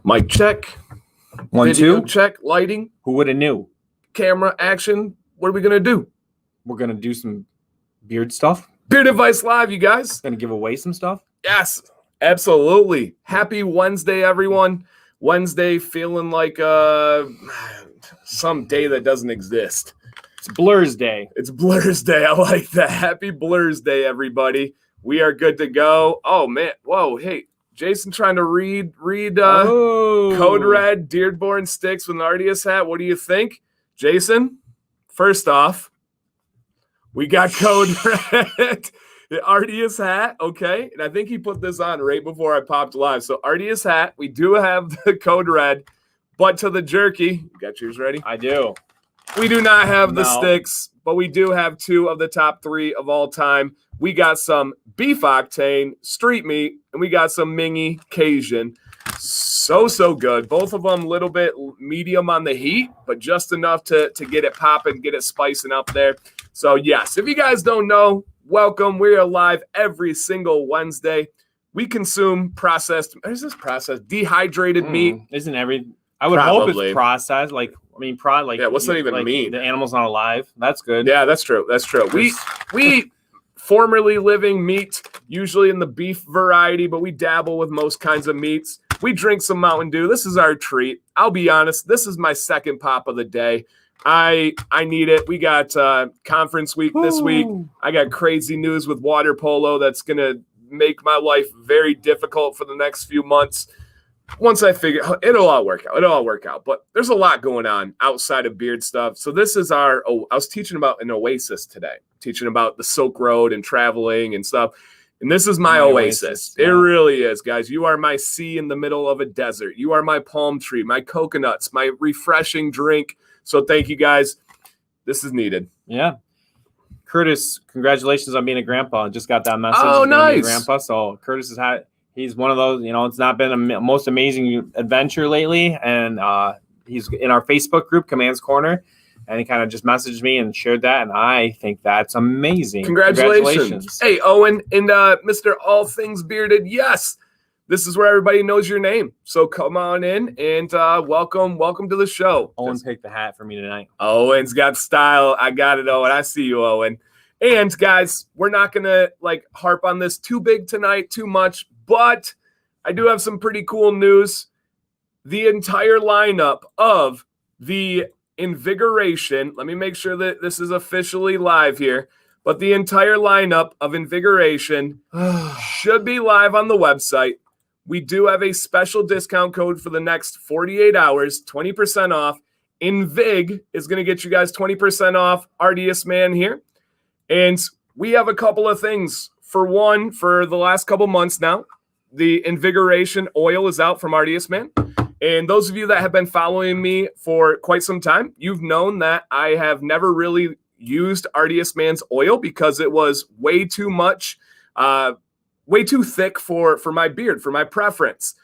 Mic check. 1, Video 2. check. Lighting. Who would have knew? Camera action. What are we gonna do? We're gonna do some beard stuff. Beard Advice Live, you guys. Gonna give away some stuff. Yes, absolutely. Happy Wednesday, everyone. Wednesday feeling like some day that doesn't exist. It's Blur's Day. It's Blur's Day. I like that. Happy Blur's Day, everybody. We are good to go. Oh man. Whoa. Hey, Jason trying to read Code Red Dearborn Sticks with an Artius hat. What do you think? Jason, first off, we got Code Red. The Artius hat, okay? And I think he put this on right before I popped live. So Artius hat, we do have the Code Red, but to the jerky, you got yours ready? I do. We do not have the sticks, but we do have 2 of the top 3 of all time. We got some beef octane, street meat, and we got some Mingy Cajun. So good. Both of them a little bit medium on the heat, but just enough to get it popping, get it spicing up there. So yes, if you guys don't know, welcome. We are live every single Wednesday. We consume dehydrated meat. Isn't I would hope it's processed. Yeah, what's that even mean? The animal's not alive. That's good. Yeah, that's true. That's true. We formerly living meat, usually in the beef variety, but we dabble with most kinds of meats. We drink some Mountain Dew. This is our treat. I'll be honest, this is my second pop of the day. I need it. We got conference week this week. I got crazy news with water polo that's going to make my life very difficult for the next few months. Once I figure it'll all work out. But there's a lot going on outside of beard stuff. So this is I was teaching about an oasis today, teaching about the Silk Road and traveling and stuff. And this is my oasis. Yeah. It really is, guys. You are my sea in the middle of a desert. You are my palm tree, my coconuts, my refreshing drink. So thank you, guys. This is needed. Yeah. Curtis, congratulations on being a grandpa. I just got that message. Oh, nice. Grandpa. So Curtis has had. He's one of those, it's not been a most amazing adventure lately. And he's in our Facebook group, Command's Corner. And he kind of just messaged me and shared that. And I think that's amazing. Congratulations. Hey, Owen and Mr. All Things Bearded. Yes, this is where everybody knows your name. So come on in and welcome to the show. Owen picked the hat for me tonight. Owen's got style. I got it, Owen. I see you, Owen. And guys, we're not going to harp on this too big tonight, too much. But I do have some pretty cool news. The entire lineup of the Invigoration, let me make sure that this is officially live here, but the entire lineup of Invigoration should be live on the website. We do have a special discount code for the next 48 hours, 20% off. Invig is going to get you guys 20% off Artius Man here. And we have a couple of things. For one, for the last couple months now, the Invigoration oil is out from Artius Man. And those of you that have been following me for quite some time, you've known that I have never really used Artius Man's oil because it was way too much, way too thick for my beard, for my preference.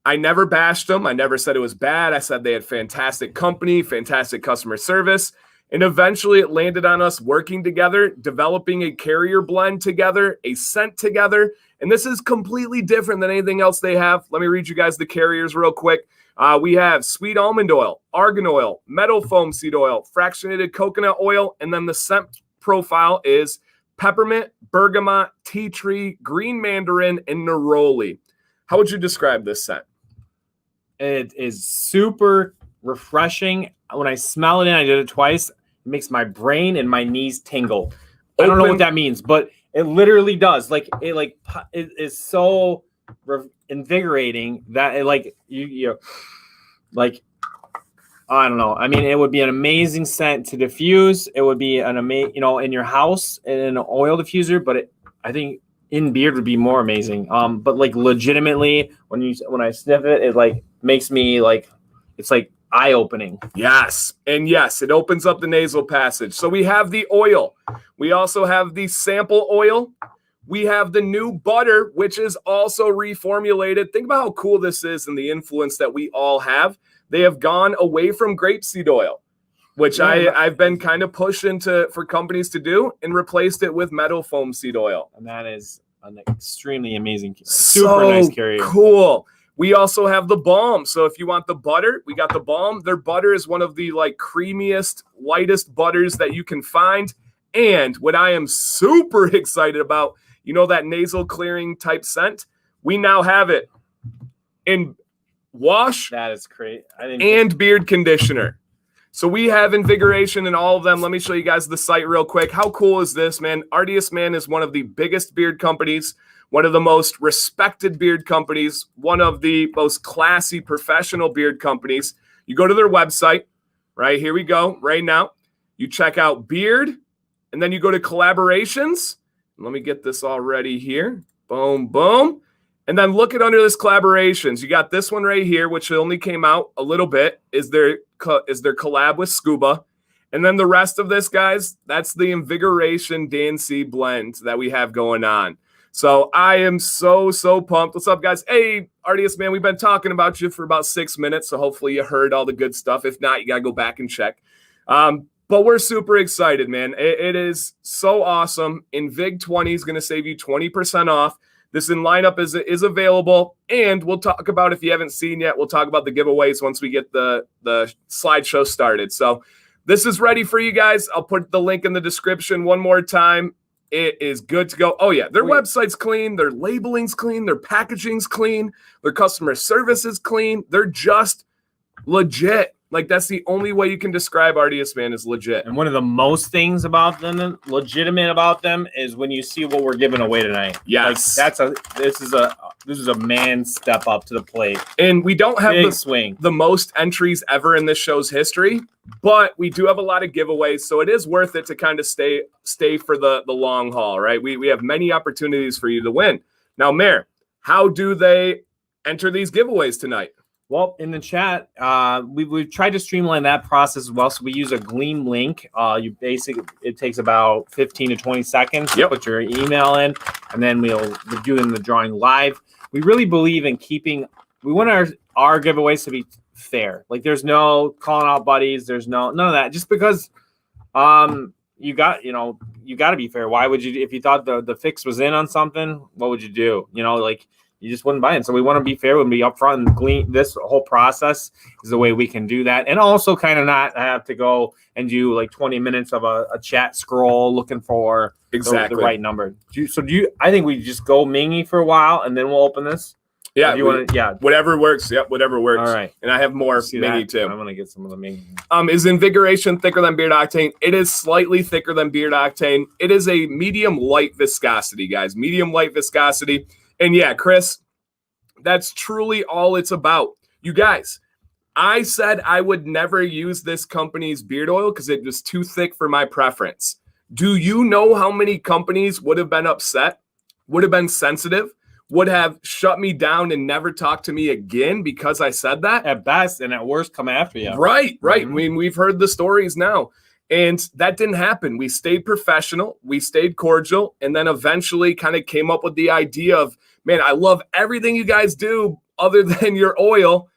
I never bashed them. I never said it was bad. I said they had fantastic company, fantastic customer service. And eventually it landed on us working together, developing a carrier blend together, a scent together. And this is completely different than anything else they have. Let me read you guys the carriers real quick. We have sweet almond oil, argan oil, meadow foam seed oil, fractionated coconut oil, and then the scent profile is peppermint, bergamot, tea tree, green mandarin, and neroli. How would you describe this scent? It is super refreshing. When I smell it in, I did it twice. It makes my brain and my knees tingle. I don't know what that means, but it literally does. It is so invigorating that it I don't know. I mean, it would be an amazing scent to diffuse. It would be an amazing, in your house in an oil diffuser. But I think in beard would be more amazing. But legitimately, when I sniff it, it makes me it's eye-opening. Yes. And yes, it opens up the nasal passage. So we have the oil. We also have the sample oil. We have the new butter, which is also reformulated. Think about how cool this is and the influence that we all have. They have gone away from grapeseed oil, which I've been kind of pushing for companies to do, and replaced it with meadow foam seed oil. And that is an extremely amazing, super nice carrier. Cool. We also have the balm. So if you want the butter, we got the balm. Their butter is one of the like creamiest, lightest butters that you can find. And what I am super excited about, you know, that nasal clearing type scent, we now have it in wash That is great. and beard conditioner. So we have invigoration in all of them. Let me show you guys the site real quick. How cool is this, man? Artius, man, is one of the biggest beard companies, one of the most respected beard companies, one of the most classy professional beard companies. You go to their website, right? Here we go, right now. You check out beard, and then you go to collaborations. Let me get this all ready here. Boom, boom. And then look at under this collaborations. You got this one right here, which only came out a little bit, is their collab with Scuba. And then the rest of this, guys, that's the Invigoration DNC blend that we have going on. So I am so pumped. What's up, guys? Hey, Artius, man, we've been talking about you for about 6 minutes, so hopefully you heard all the good stuff. If not, you got to go back and check. But we're super excited, man. It is so awesome. Invig20 is going to save you 20% off. This in lineup is available, and we'll talk about, if you haven't seen yet, we'll talk about the giveaways once we get the slideshow started. So this is ready for you guys. I'll put the link in the description one more time. It is good to go. Oh, yeah, their website's clean. Their labeling's clean. Their packaging's clean. Their customer service is clean. They're just legit. Like, that's the only way you can describe Artius, man, is legit. And one of the most things about them, legitimate about them, is when you see what we're giving away tonight. Yes. Like, this is a man step up to the plate. And we don't have the most entries ever in this show's history, but we do have a lot of giveaways, so it is worth it to kind of stay for the long haul, right? We have many opportunities for you to win. Now, Mayor, how do they enter these giveaways tonight? Well, in the chat, we've tried to streamline that process as well. So we use a Gleam link. It takes about 15 to 20 seconds to put your email in, and then we're doing the drawing live. We really believe in we want our giveaways to be fair. Like, there's no calling out buddies. There's none of that. Just because you got to be fair. Why would you, if you thought the fix was in on something, what would you do? You just wouldn't buy it. So we want to be fair and be upfront and clean. This whole process is the way we can do that. And also kind of not have to go and do like 20 minutes of a chat scroll looking for the right number. I think we just go Mingy for a while and then we'll open this. Yeah. Whatever works. Yep. Whatever works. All right. And I have more Mingy too. I'm going to get some of the Mingy. Is Invigoration thicker than Beard Octane? It is slightly thicker than Beard Octane. It is a medium light viscosity, guys. Medium light viscosity. And yeah, Chris, that's truly all it's about. You guys, I said I would never use this company's beard oil because it was too thick for my preference. Do you know how many companies would have been upset, would have been sensitive, would have shut me down and never talked to me again because I said that? At best, and at worst, come after you. Right. Mm-hmm. I mean, we've heard the stories now. And that didn't happen. We stayed professional. We stayed cordial. And then eventually kind of came up with the idea of, man, I love everything you guys do other than your oil.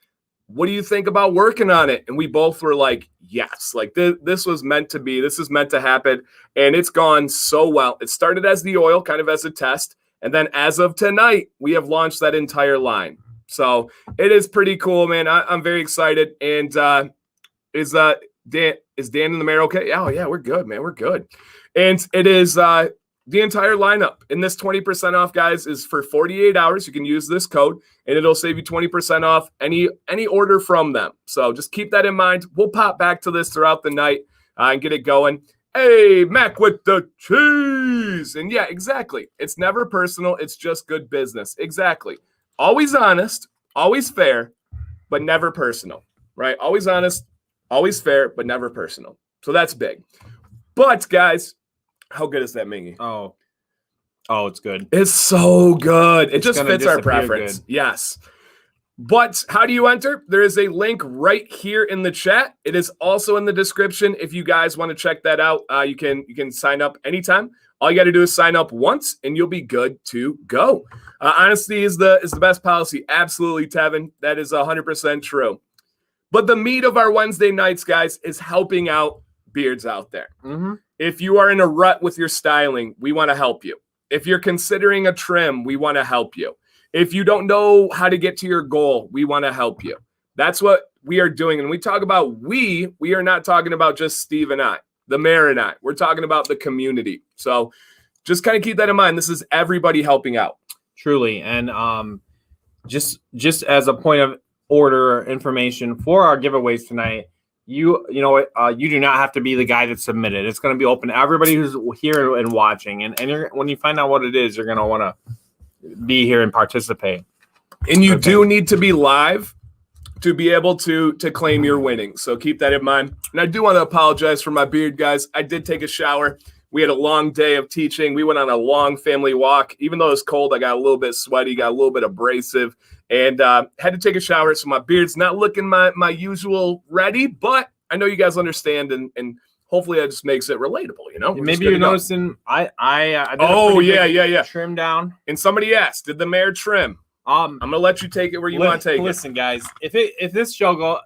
What do you think about working on it? And we both were like, yes, like this was meant to be. This is meant to happen. And it's gone so well. It started as the oil, kind of as a test. And then as of tonight, we have launched that entire line. So it is pretty cool, man. I'm very excited. And is Dan and the Mayor okay? Oh, yeah, we're good, man. We're good. And it is the entire lineup. And this 20% off, guys, is for 48 hours. You can use this code, and it'll save you 20% off any order from them. So just keep that in mind. We'll pop back to this throughout the night and get it going. Hey, Mac with the cheese. And yeah, exactly. It's never personal. It's just good business. Exactly. Always honest, always fair, but never personal, right? Always honest, always fair, but never personal. So that's big. But, guys, how good is that Mingy? Oh, it's good. It's so good. It just fits our preference. Good. Yes. But how do you enter? There is a link right here in the chat. It is also in the description. If you guys want to check that out, you can sign up anytime. All you got to do is sign up once, and you'll be good to go. Honesty is the best policy. Absolutely, Tevin. That is 100% true. But the meat of our Wednesday nights, guys, is helping out beards out there. Mm-hmm. If you are in a rut with your styling, we want to help you. If you're considering a trim, we want to help you. If you don't know how to get to your goal, we want to help you. That's what we are doing. And when we talk about we are not talking about just Steve and I, the mayor and I. We're talking about the community. So just kind of keep that in mind. This is everybody helping out. Truly. And just as a point of order information for our giveaways tonight, you do not have to be the guy that submitted. It's going to be open to everybody who's here and watching. And when you find out what it is, you're going to want to be here and participate. And you do need to be live to be able to claim your winnings. So keep that in mind. And I do want to apologize for my beard, guys. I did take a shower. We had a long day of teaching. We went on a long family walk. Even though it was cold, I got a little bit sweaty, got a little bit abrasive, and had to take a shower. So my beard's not looking my usual ready, but I know you guys understand, and hopefully that just makes it relatable, you know? Maybe you're noticing I did trim down. And somebody asked, did the mayor trim? I'm gonna let you take it where you want to take it. Listen, guys, if this show go,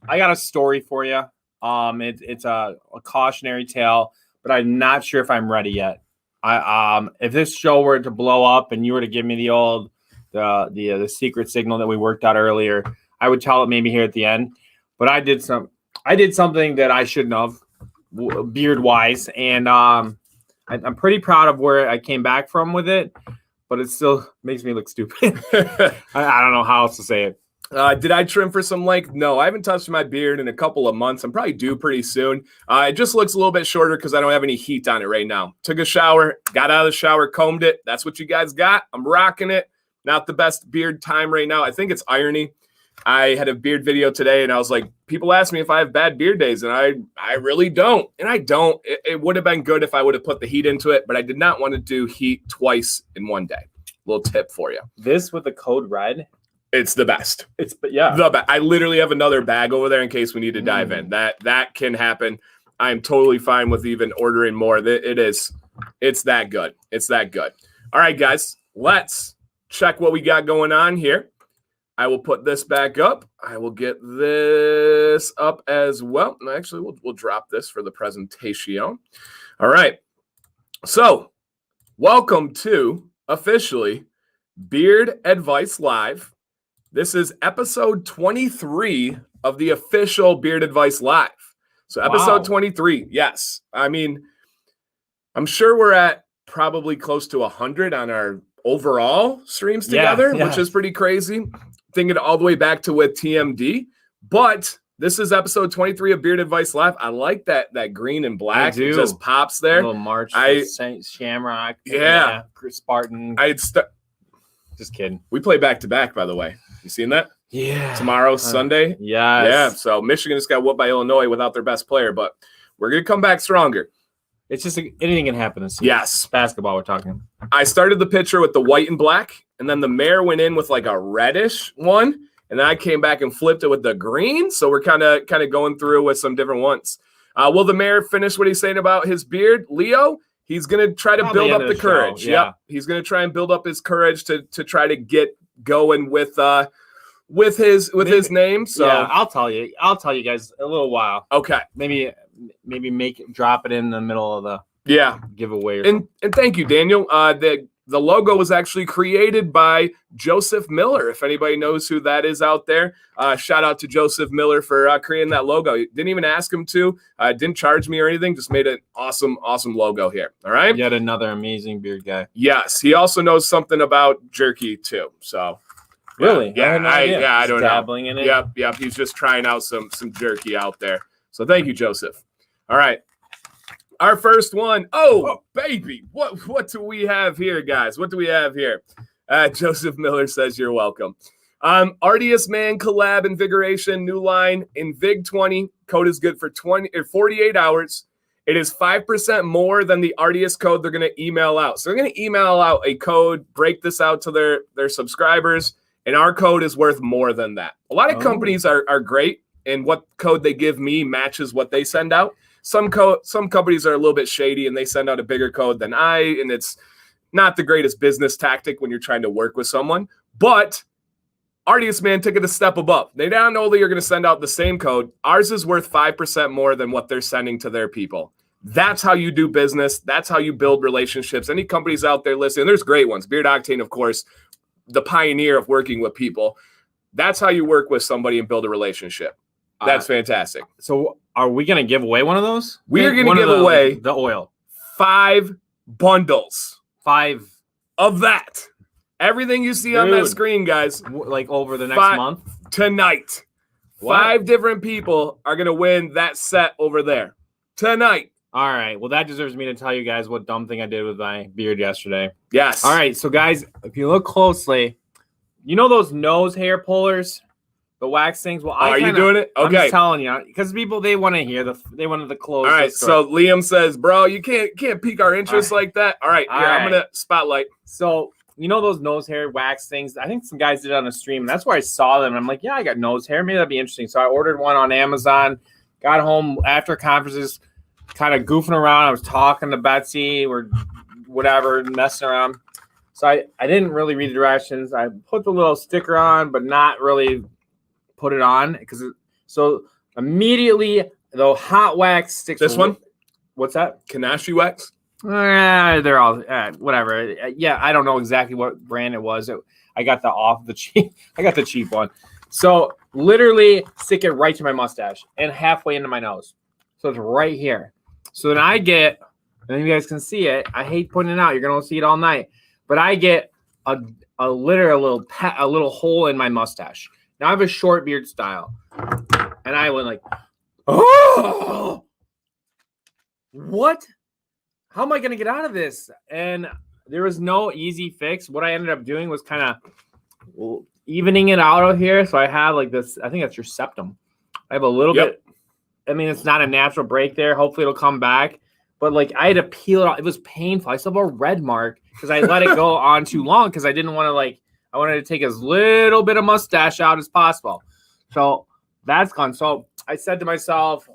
I got a story for you. It's a cautionary tale, but I'm not sure if I'm ready yet. If this show were to blow up and you were to give me the secret signal that we worked out earlier, I would tell it maybe here at the end. But I did something that I shouldn't have, beard wise, and I'm pretty proud of where I came back from with it. But it still makes me look stupid. I don't know how else to say it. Did I trim for some length? No, I haven't touched my beard in a couple of months. I'm probably due pretty soon. It just looks a little bit shorter because I don't have any heat on it right now. Took a shower, got out of the shower, combed it. That's what you guys got. I'm rocking it. Not the best beard time right now. I think it's irony. I had a beard video today, and I was like, people ask me if I have bad beard days, and I really don't. And I don't. It would have been good if I would have put the heat into it, but I did not want to do heat twice in one day. Little tip for you. This with the code red, it's the best. I literally have another bag over there in case we need to dive in. That can happen. I'm totally fine with even ordering more. It's that good. It's that good. All right, guys, let's check what we got going on here. I will put this back up. I will get this up as well. And actually, we'll drop this for the presentation. All right. So, welcome to officially Beard Advice Live. This is episode 23 of the official Beard Advice Live. So, episode 23. Yes. I mean, I'm sure we're at probably close to 100 on our overall streams together, which is pretty crazy. Thinking all the way back to with TMD, but this is episode 23 of Beard Advice Live. I like that green and black. It just pops there. A little March, Saint Shamrock, Spartan. Just kidding. We play back to back, by the way. You seen that? Yeah. Tomorrow, Sunday. Yeah. So Michigan just got whooped by Illinois without their best player, but we're gonna come back stronger. It's just anything can happen this season. Yes. Basketball, we're talking. I started the picture with the white and black, and then the mayor went in with like a reddish one, and then I came back and flipped it with the green. So we're kind of going through with some different ones. Will the mayor finish what he's saying about his beard? Leo, he's going to try to build up the courage. Yep. He's going to try and build up his courage to try to get going with his name. So yeah, I'll tell you guys a little while. Okay. Maybe drop it in the middle of the giveaway. And thank you, Daniel. The logo was actually created by Joseph Miller. If anybody knows who that is out there, shout out to Joseph Miller for creating that logo. Didn't even ask him to. Didn't charge me or anything. Just made an awesome logo here. All right. Yet another amazing beard guy. Yes, he also knows something about jerky too. So. Really? Yeah, I don't know. Dabbling in it. Yep. He's just trying out some jerky out there. So thank you, Joseph. All right. Our first one. Oh, baby. What do we have here, guys? What do we have here? Joseph Miller says you're welcome. Artius Man collab invigoration, new line, Invig20. Code is good for 48 hours. It is 5% more than the Artius code they're going to email out. So they're going to email out a code, break this out to their subscribers, and our code is worth more than that. A lot of companies are great, and what code they give me matches what they send out. Some companies are a little bit shady, and they send out a bigger code than and it's not the greatest business tactic when you're trying to work with someone. But Artius Man took it a step above. They not only are going to send out the same code, ours is worth 5% more than what they're sending to their people. That's how you do business. That's how you build relationships. Any companies out there listening, there's great ones. Beard Octane, of course, the pioneer of working with people. That's how you work with somebody and build a relationship. That's fantastic. So are we going to give away one of those? We are going to give away the oil. 5 bundles. 5 of that. Everything you see on that screen, guys. Like over the next month? Tonight. What? 5 different people are going to win that set over there. Tonight. All right. Well, that deserves me to tell you guys what dumb thing I did with my beard yesterday. Yes. All right. So, guys, if you look closely, you know those nose hair pullers? The wax things? Well, are you doing it? Okay. I'm just telling you. Because people, they want to hear they wanted the close. All right. So, Liam says, bro, you can't pique our interest like that. All right. Here, I'm going to spotlight. So, you know those nose hair wax things? I think some guys did it on a stream. And that's where I saw them. And I'm like, yeah, I got nose hair. Maybe that'd be interesting. So, I ordered one on Amazon. Got home after conferences, kind of goofing around. I was talking to Betsy or whatever, messing around. So I didn't really read the directions. I put the little sticker on, but not really put it on so immediately the hot wax sticks. This one? What's that? Kanashi wax? They're all whatever. Yeah, I don't know exactly what brand it was. I got the cheap one. So literally stick it right to my mustache and halfway into my nose. So it's right here. So then I get, and you guys can see it. I hate putting it out. You're going to see it all night. But I get a little hole in my mustache. Now I have a short beard style. And I went like, oh, what? How am I going to get out of this? And there was no easy fix. What I ended up doing was kind of evening it out of here. So I have like this, I think that's your septum. I have a little bit. I mean, it's not a natural break there. Hopefully it'll come back. But like I had to peel it off. It was painful. I still have a red mark because I let it go on too long because I didn't want to I wanted to take as little bit of mustache out as possible. So that's gone. So I said to myself,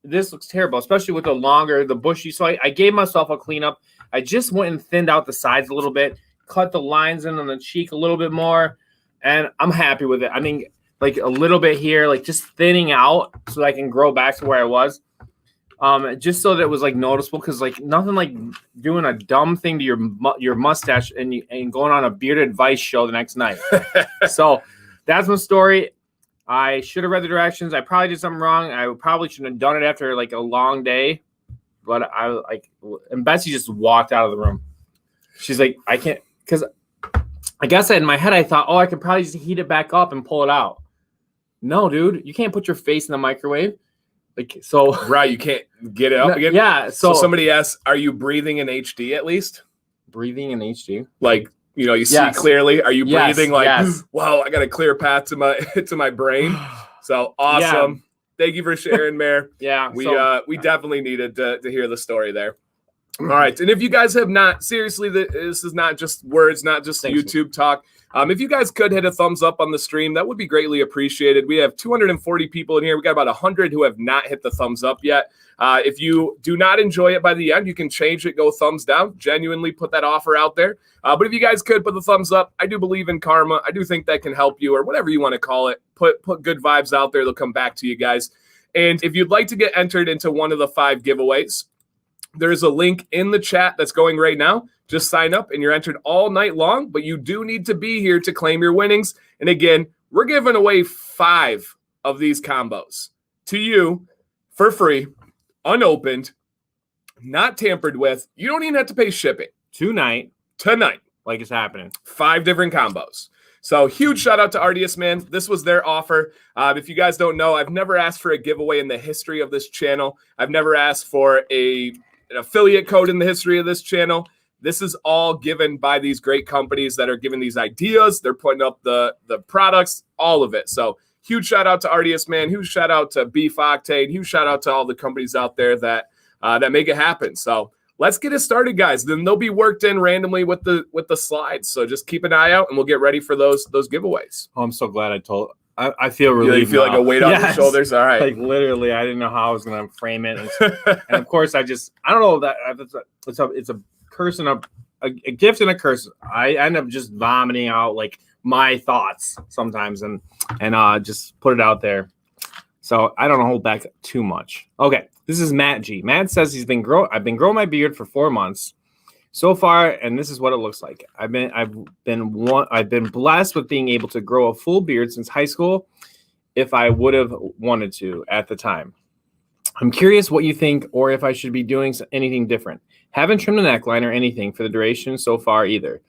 this looks terrible, especially with the bushy. So I gave myself a cleanup. I just went and thinned out the sides a little bit, cut the lines in on the cheek a little bit more, and I'm happy with it. I mean, like a little bit here, like just thinning out so that I can grow back to where I was. Just so that it was like noticeable, because like nothing like doing a dumb thing to your mustache and going on a beard advice show the next night. So that's my story. I should have read the directions. I probably did something wrong. I probably shouldn't have done it after like a long day. But and Betsy just walked out of the room. She's like, I can't, because I guess in my head I thought, I could probably just heat it back up and pull it out. No, dude, you can't put your face in the microwave. Right, you can't get it up again. Yeah. So somebody asks, are you breathing in HD at least? Breathing in HD? Like, you see clearly. Are you breathing wow, I got a clear path to my brain. So awesome. Yeah. Thank you for sharing, Mayor. Yeah. We definitely needed to hear the story there. All right. And if you guys have not, seriously, this is not just words, not just YouTube talk. If you guys could hit a thumbs up on the stream, that would be greatly appreciated. We have 240 people in here. We got about 100 who have not hit the thumbs up yet. If you do not enjoy it by the end, you can change it, go thumbs down, genuinely put that offer out there. But if you guys could put the thumbs up, I do believe in karma. I do think that can help you, or whatever you want to call it. Put good vibes out there. They'll come back to you guys. And if you'd like to get entered into one of the 5 giveaways, there's a link in the chat that's going right now. Just sign up and you're entered all night long, but you do need to be here to claim your winnings. And again, we're giving away 5 of these combos to you for free, unopened, not tampered with. You don't even have to pay shipping. Tonight. Like it's happening. 5 different combos. So huge shout out to Artius, man. This was their offer. If you guys don't know, I've never asked for a giveaway in the history of this channel. I've never asked for an affiliate code in the history of this channel. This is all given by these great companies that are giving these ideas. They're putting up the products, all of it. So huge shout out to Artius, man. Huge shout out to Beef Octane. Huge shout out to all the companies out there that make it happen. So let's get it started, guys. Then they'll be worked in randomly with the slides. So just keep an eye out, and we'll get ready for those giveaways. Oh, I'm so glad I told. I feel relieved. You feel like a weight off your shoulders. All right. Like literally, I didn't know how I was going to frame it, and of course, I don't know that it's a curse and a gift and a curse. I end up just vomiting out like my thoughts sometimes, and just put it out there. So I don't hold back too much. Okay, this is Matt G. Matt says I've been growing my beard for 4 months. So far, and this is what it looks like. I've been blessed with being able to grow a full beard since high school if I would have wanted to at the time. I'm curious what you think or if I should be doing anything different. Haven't trimmed the neckline or anything for the duration so far either,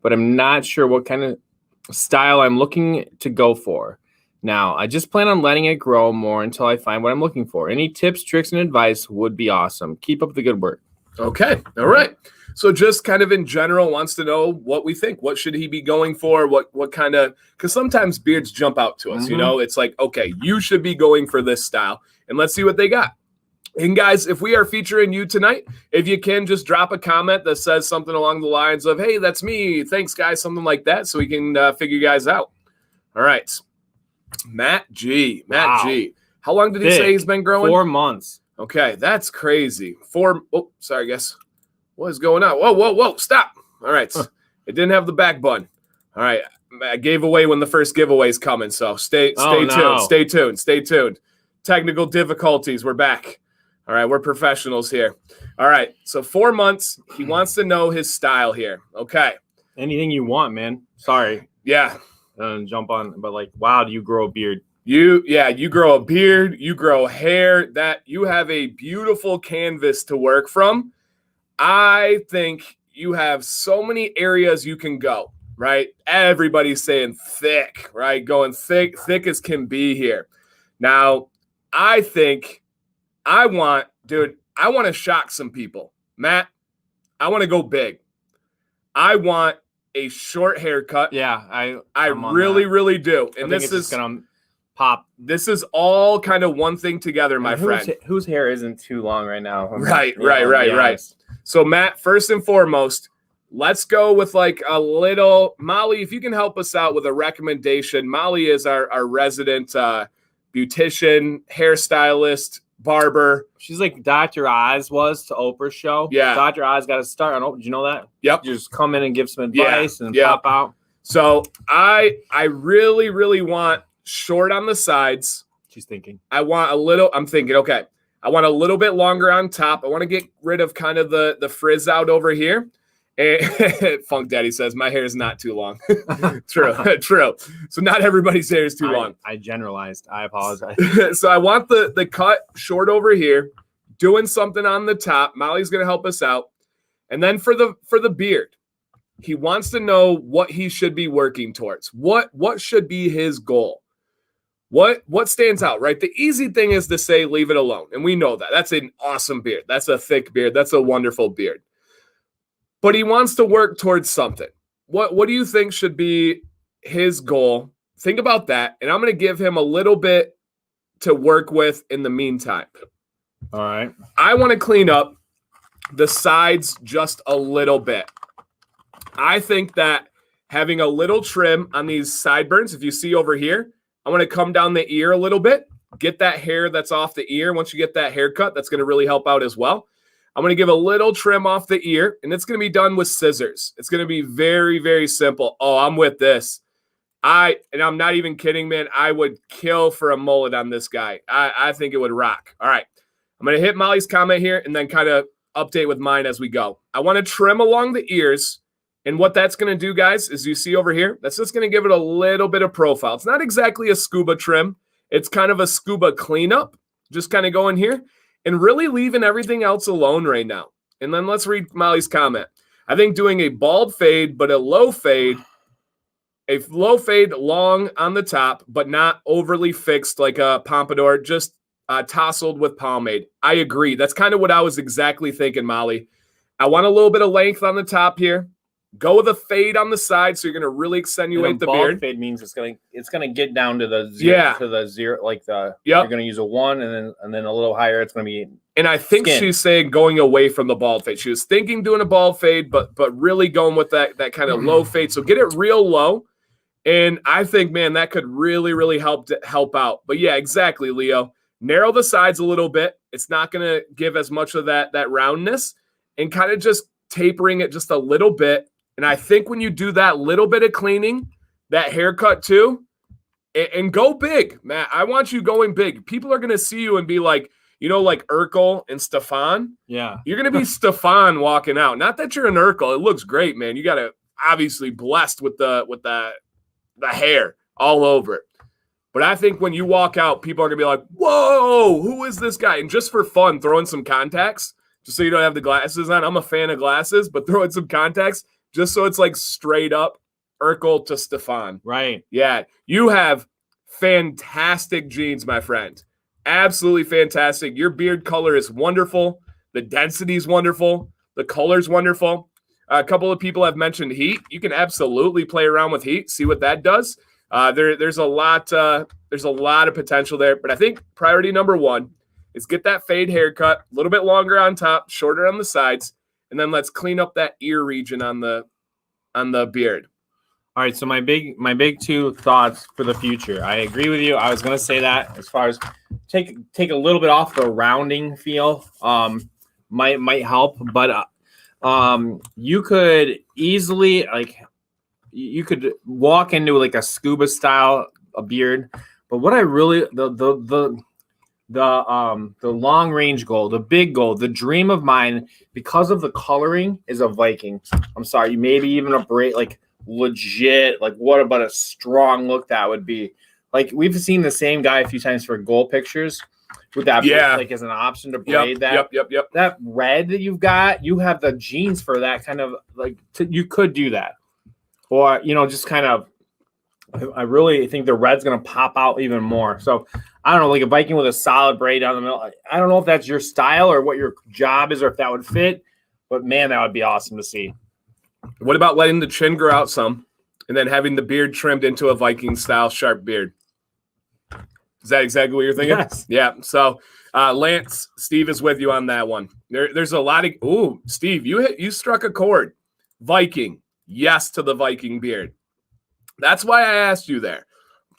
but I'm not sure what kind of style I'm looking to go for. Now, I just plan on letting it grow more until I find what I'm looking for. Any tips, tricks, and advice would be awesome. Keep up the good work. Okay. All right. So just kind of in general wants to know what we think. What should he be going for? What kind of, because sometimes beards jump out to us, it's like, okay, you should be going for this style, and let's see what they got. And guys, if we are featuring you tonight, if you can just drop a comment that says something along the lines of, hey, that's me. Thanks, guys. Something like that, so we can figure you guys out. All right. Matt G. How long did he say he's been growing? 4 months. Okay, that's crazy. Oh, sorry, guys. What is going on? Whoa, stop. All right. It didn't have the back button. All right. I gave away when the first giveaway is coming, so stay tuned. Technical difficulties. We're back. All right, we're professionals here. All right, so 4 months. He wants to know his style here. Okay. Anything you want, man. Sorry. Yeah. Jump on, but like, wow, do you grow a beard? You grow a beard, you grow hair, that you have a beautiful canvas to work from. I think you have so many areas you can go, right? Everybody's saying thick, right? Going thick as can be here. Now, I think I want to shock some people. Matt, I want to go big. I want a short haircut. Yeah, I really do. And this is gonna pop. This is all kind of one thing together, my friend. Whose hair isn't too long right now? Right. So Matt, first and foremost, let's go with like a little Molly. If you can help us out with a recommendation. Molly is our resident beautician, hairstylist, barber. She's like Dr. Oz was to Oprah's show. Yeah. Dr. Oz got to start on Oprah. Did you know that? Yep. You just come in and give some advice and pop out. So I really want short on the sides. She's thinking. I'm thinking, okay. I want a little bit longer on top. I want to get rid of kind of the frizz out over here. And Funk Daddy says, my hair is not too long. True. So not everybody's hair is too long. I generalized. I apologize. So I want the cut short over here, doing something on the top. Molly's going to help us out. And then for the beard, he wants to know what he should be working towards. What should be his goal? What stands out, right? The easy thing is to say, leave it alone. And we know that. That's an awesome beard. That's a thick beard. That's a wonderful beard. But he wants to work towards something. What do you think should be his goal? Think about that. And I'm going to give him a little bit to work with in the meantime. All right. I want to clean up the sides just a little bit. I think that having a little trim on these sideburns, if you see over here, I want to come down the ear a little bit, get that hair that's off the ear. Once you get that haircut, that's going to really help out as well. I'm going to give a little trim off the ear, and it's going to be done with scissors. It's going to be very, very simple. Oh, I'm with this. I'm not even kidding, man. I would kill for a mullet on this guy. I think it would rock. All right. I'm going to hit Molly's comment here and then kind of update with mine as we go. I want to trim along the ears. And what that's going to do, guys, is you see over here, that's just going to give it a little bit of profile. It's not exactly a scuba trim. It's kind of a scuba cleanup. Just kind of going here and really leaving everything else alone right now. And then let's read Molly's comment. I think doing a bald fade, but a low fade long on the top, but not overly fixed like a pompadour, just tousled with pomade. I agree. That's kind of what I was exactly thinking, Molly. I want a little bit of length on the top here. Go with a fade on the side, so you're going to really accentuate the beard. Fade means it's gonna get down to the zero, like you're going to use a 1 and then a little higher. It's going to be. And I think she's saying going away from the bald fade. She was thinking doing a bald fade, but really going with that kind of low fade. So get it real low, and I think, man, that could really help out. But yeah, exactly, Leo. Narrow the sides a little bit. It's not going to give as much of that roundness, and kind of just tapering it just a little bit. And I think when you do that little bit of cleaning, that haircut too, and go big, Matt. I want you going big. People are going to see you and be like, you know, like Urkel and Stefan. Yeah. You're going to be Stefan walking out. Not that you're an Urkel. It looks great, man. You got to obviously blessed with the hair all over it. But I think when you walk out, people are going to be like, whoa, who is this guy? And just for fun, throw in some contacts, just so you don't have the glasses on. I'm a fan of glasses, but throw in some contacts just so it's like straight up Urkel to Stefan. Right. Yeah. You have fantastic genes, my friend. Absolutely fantastic. Your beard color is wonderful. The density is wonderful. The color's wonderful. A couple of people have mentioned heat. You can absolutely play around with heat, see what that does. There's a lot of potential there, but I think priority number one is get that fade haircut, a little bit longer on top, shorter on the sides, and then let's clean up that ear region on the beard. All right, so my big two thoughts for the future. I agree with you. I was gonna say that as far as take a little bit off the rounding feel, might help, but you could easily you could walk into like a scuba style a beard, but what I really the long range goal, the big goal, the dream of mine, because of the coloring, is a Viking. I'm sorry, maybe even a braid, like legit, like what about a strong look that would be. Like we've seen the same guy a few times for goal pictures with that, like as an option to braid that. Yep. That red that you've got, you have the genes for that kind of you could do that, or just kind of. I really think the red's gonna pop out even more. So I don't know, like a Viking with a solid braid down the middle. I don't know if that's your style or what your job is, or if that would fit. But man, that would be awesome to see. What about letting the chin grow out some and then having the beard trimmed into a Viking style sharp beard? Is that exactly what you're thinking? Yes. Yeah. So Lance, Steve is with you on that one. There's a lot of Steve, you struck a chord. Viking, yes to the Viking beard. That's why I asked you there.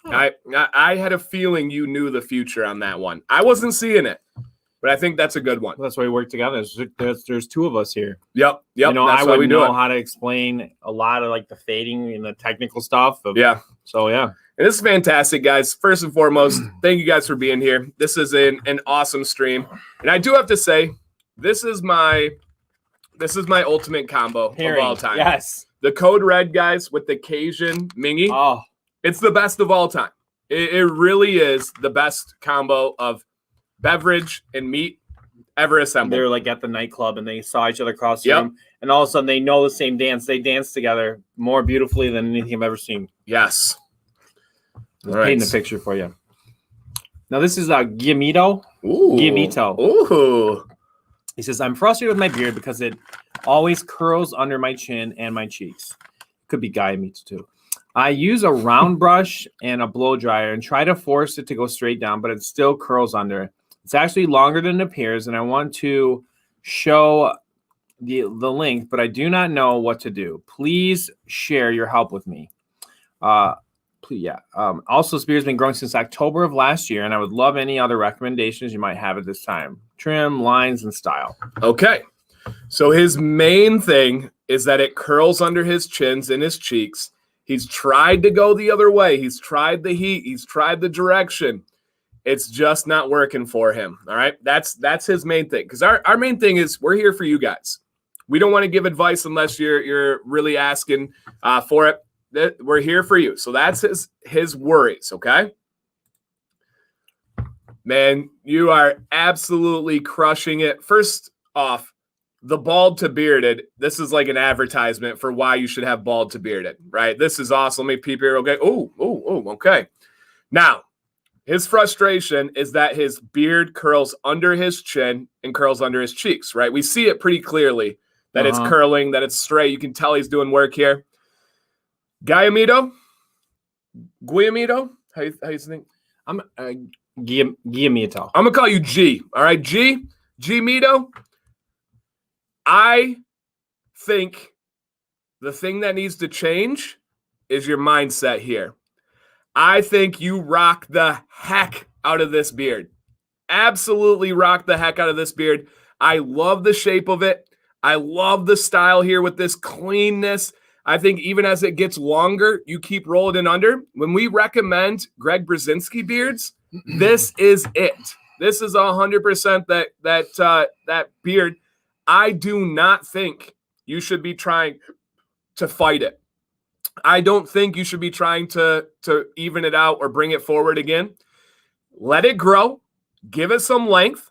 I had a feeling you knew the future on that one. I wasn't seeing it, but I think that's a good one. Well, that's why we work together. There's two of us here. Yep. I would know how to explain a lot of like the fading and the technical stuff. So yeah. And this is fantastic, guys. First and foremost, thank you guys for being here. This is an awesome stream. And I do have to say, this is my ultimate combo of all time. Yes. The Code Red, guys, with the Cajun Mingy. Oh, it's the best of all time. It really is the best combo of beverage and meat ever assembled. They were like at the nightclub and they saw each other across the room, and all of a sudden they know the same dance. They dance together more beautifully than anything I've ever seen. Yes. I'm painting the picture for you. Now this is Guillemito. Ooh. Guillemito. Ooh. He says, I'm frustrated with my beard because it always curls under my chin and my cheeks. Could be Guillemito too. I use a round brush and a blow dryer and try to force it to go straight down, but it still curls under. It's actually longer than it appears, and I want to show the length, but I do not know what to do. Please share your help with me. Also, this beard has been growing since October of last year, and I would love any other recommendations you might have at this time. Trim, lines, and style. Okay. So his main thing is that it curls under his chins and his cheeks. He's tried to go the other way. He's tried the heat. He's tried the direction. It's just not working for him. All right. That's his main thing. Because our main thing is we're here for you guys. We don't want to give advice unless you're really asking for it. We're here for you. So that's his worries. Okay. Man, you are absolutely crushing it. First off, the bald to bearded, this is like an advertisement for why you should have bald to bearded, right? This is awesome. Let me peep here. Okay. Okay. Now, his frustration is that his beard curls under his chin and curls under his cheeks, right? We see it pretty clearly that it's curling, that it's straight. You can tell he's doing work here. Guillemito? How you think? I'm Guillemito. I'm going to call you G. All right, G Mito. I think the thing that needs to change is your mindset here. I think you rock the heck out of this beard. Absolutely rock the heck out of this beard. I love the shape of it. I love the style here with this cleanness. I think even as it gets longer, you keep rolling it under. When we recommend Greg Brzezinski beards, this is it. This is 100% that beard. I do not think you should be trying to fight it. I don't think you should be trying to even it out or bring it forward again. Let it grow, give it some length,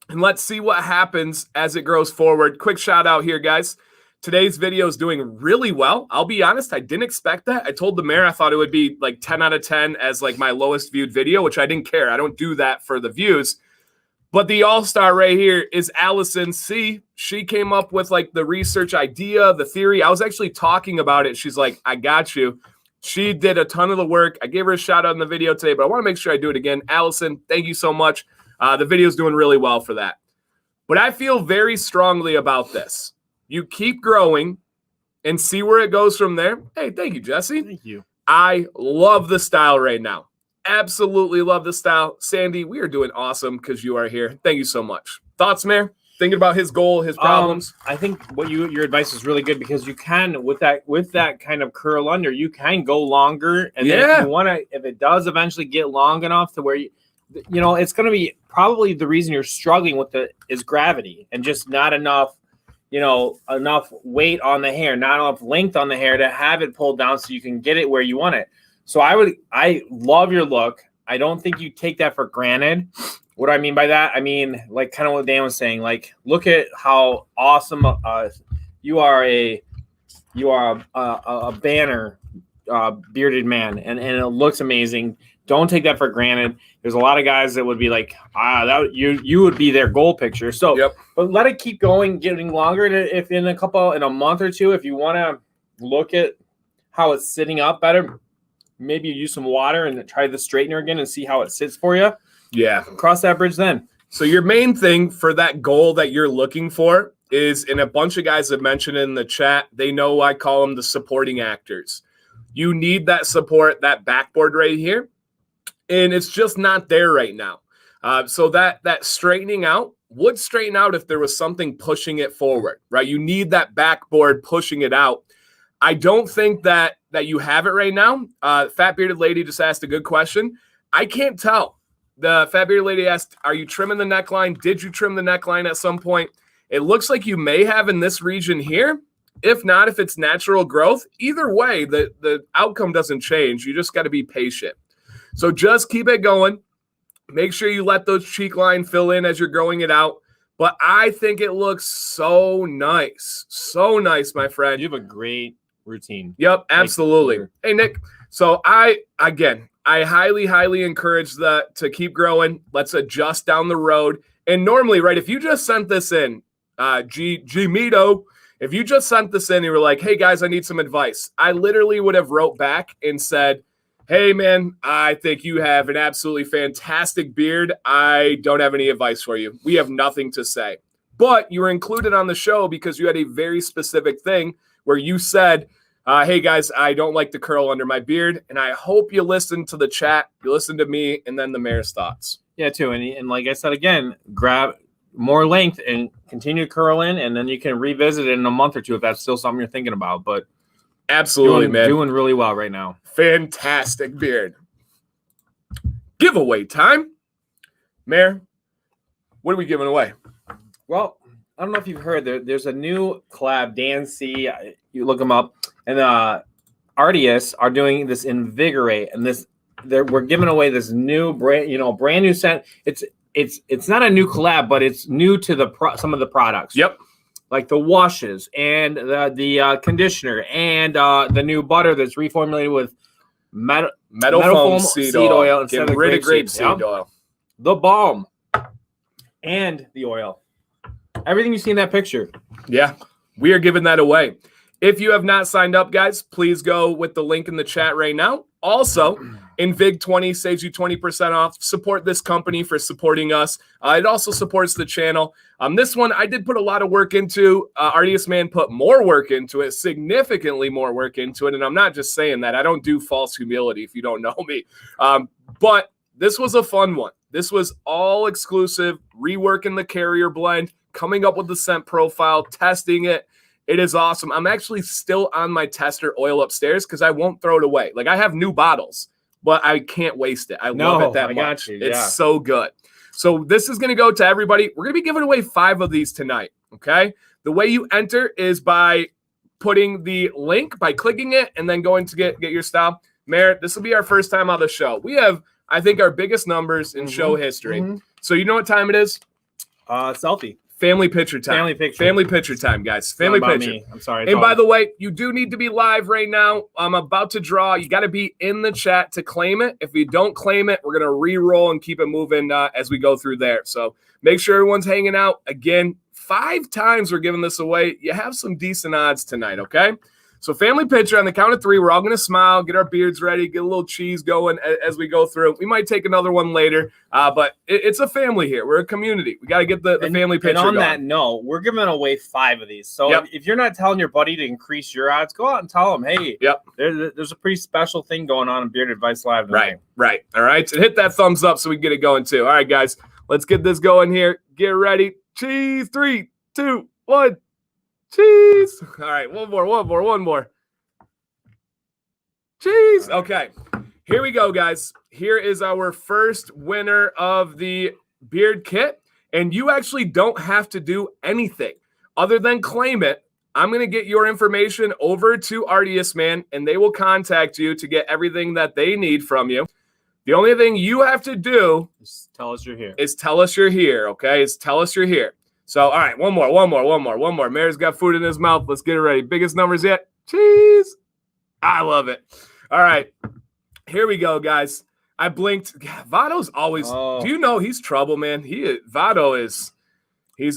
and let's see what happens as it grows forward. Quick shout out here, guys. Today's video is doing really well. I'll be honest, I didn't expect that. I told the mayor I thought it would be like 10 out of 10 as like my lowest viewed video, which I didn't care. I don't do that for the views. But the all-star right here is Allison C. She came up with like the research idea, the theory. I was actually talking about it. She's like, I got you. She did a ton of the work. I gave her a shout out in the video today, but I want to make sure I do it again. Allison, thank you so much. The video is doing really well for that. But I feel very strongly about this. You keep growing and see where it goes from there. Hey, thank you, Jesse. Thank you. I love the style right now. Absolutely love the style. Sandy, we are doing awesome because you are here. Thank you so much. Thoughts, Mayor? Thinking about his goal, his problems? I think your advice is really good because you can, with that kind of curl under, you can go longer. And then if you want to, if it does eventually get long enough to where it's going to be probably the reason you're struggling with it is gravity and just not enough enough weight on the hair, not enough length on the hair to have it pulled down so you can get it where you want it. So I love your look. I don't think you take that for granted. What do I mean by that? I mean, like kind of what Dan was saying, like, look at how awesome you are a banner bearded man and it looks amazing. Don't take that for granted. There's a lot of guys that would be like, that you would be their goal picture. So, But let it keep going, getting longer. If in a month or two, if you want to look at how it's sitting up better, maybe you use some water and try the straightener again and see how it sits for you. Yeah. Cross that bridge then. So your main thing for that goal that you're looking for is, and a bunch of guys have mentioned it in the chat, they know I call them the supporting actors. You need that support, that backboard right here. And it's just not there right now. So that straightening out would straighten out if there was something pushing it forward, right? You need that backboard pushing it out. I don't think that you have it right now. Fat bearded lady just asked a good question. I can't tell. The fat bearded lady asked, are you trimming the neckline? Did you trim the neckline at some point? It looks like you may have in this region here. If not, if it's natural growth, either way, the outcome doesn't change. You just got to be patient. So just keep it going. Make sure you let those cheek line fill in as you're growing it out. But I think it looks so nice. So nice, my friend. You have a great routine. Yep, absolutely. Hey, Nick. So I highly, highly encourage that to keep growing. Let's adjust down the road. And normally, right, if you just sent this in, G Mito, if you just sent this in and you were like, hey, guys, I need some advice, I literally would have wrote back and said, hey, man, I think you have an absolutely fantastic beard. I don't have any advice for you. We have nothing to say. But you were included on the show because you had a very specific thing where you said, hey, guys, I don't like the curl under my beard. And I hope you listened to the chat, you listened to me, and then the mayor's thoughts. Yeah, too. And like I said, again, grab more length and continue to curl in, and then you can revisit it in a month or two if that's still something you're thinking about. But absolutely, man. Doing really well right now. Fantastic beard. Giveaway time. Mayor, what are we giving away? Well, I don't know if you've heard, there's a new collab, Dan C. You look them up. And Artius are doing this invigorate, and we're giving away this new brand new scent. It's not a new collab, but it's new to some of the products. Yep. Like the washes and the conditioner and the new butter that's reformulated with metal foam seed oil instead of grape seed oil. The balm and the oil. Everything you see in that picture. Yeah, we are giving that away. If you have not signed up, guys, please go with the link in the chat right now. Also, Invig20 saves you 20% off. Support this company for supporting us. It also supports the channel. This one, I did put a lot of work into. Artius Man put more work into it, significantly more work into it. And I'm not just saying that. I don't do false humility if you don't know me. But this was a fun one. This was all exclusive, reworking the carrier blend, coming up with the scent profile, testing it. It is awesome. I'm actually still on my tester oil upstairs because I won't throw it away. Like, I have new bottles, but I can't waste it. I love it that much. Yeah. It's so good. So this is going to go to everybody. We're going to be giving away 5 of these tonight, okay? The way you enter is by putting the link, by clicking it, and then going to get your style. Merritt, this will be our first time on the show. We have, I think, our biggest numbers in show history. So you know what time it is? Selfie. Family picture time. Family picture time, guys. Family picture. Me. I'm sorry. And by the way, you do need to be live right now. I'm about to draw. You got to be in the chat to claim it. If you don't claim it, we're going to re-roll and keep it moving as we go through there. So make sure everyone's hanging out. Again, 5 times we're giving this away. You have some decent odds tonight, okay? So family picture on the count of 3. We're all going to smile, get our beards ready, get a little cheese going as we go through. We might take another one later, but it's a family here. We're a community. We got to get the family picture going. And on that note, we're giving away 5 of these. So if you're not telling your buddy to increase your odds, go out and tell him, hey, there's a pretty special thing going on in Beard Advice Live tonight. Right. All right. So hit that thumbs up so we can get it going too. All right, guys, let's get this going here. Get ready. Cheese. 3, 2, 1. Cheese. All right, one more. Cheese. Okay, here we go, guys. Here is our first winner of the beard kit. And you actually don't have to do anything other than claim it. I'm going to get your information over to Artius, man, and they will contact you to get everything that they need from you. The only thing you have to do is tell us you're here. Okay? Tell us you're here. So, all right, one more. Mayor's got food in his mouth. Let's get it ready. Biggest numbers yet. Cheese. I love it. All right, here we go, guys. I blinked. Vado's always, do you know he's trouble, man? He's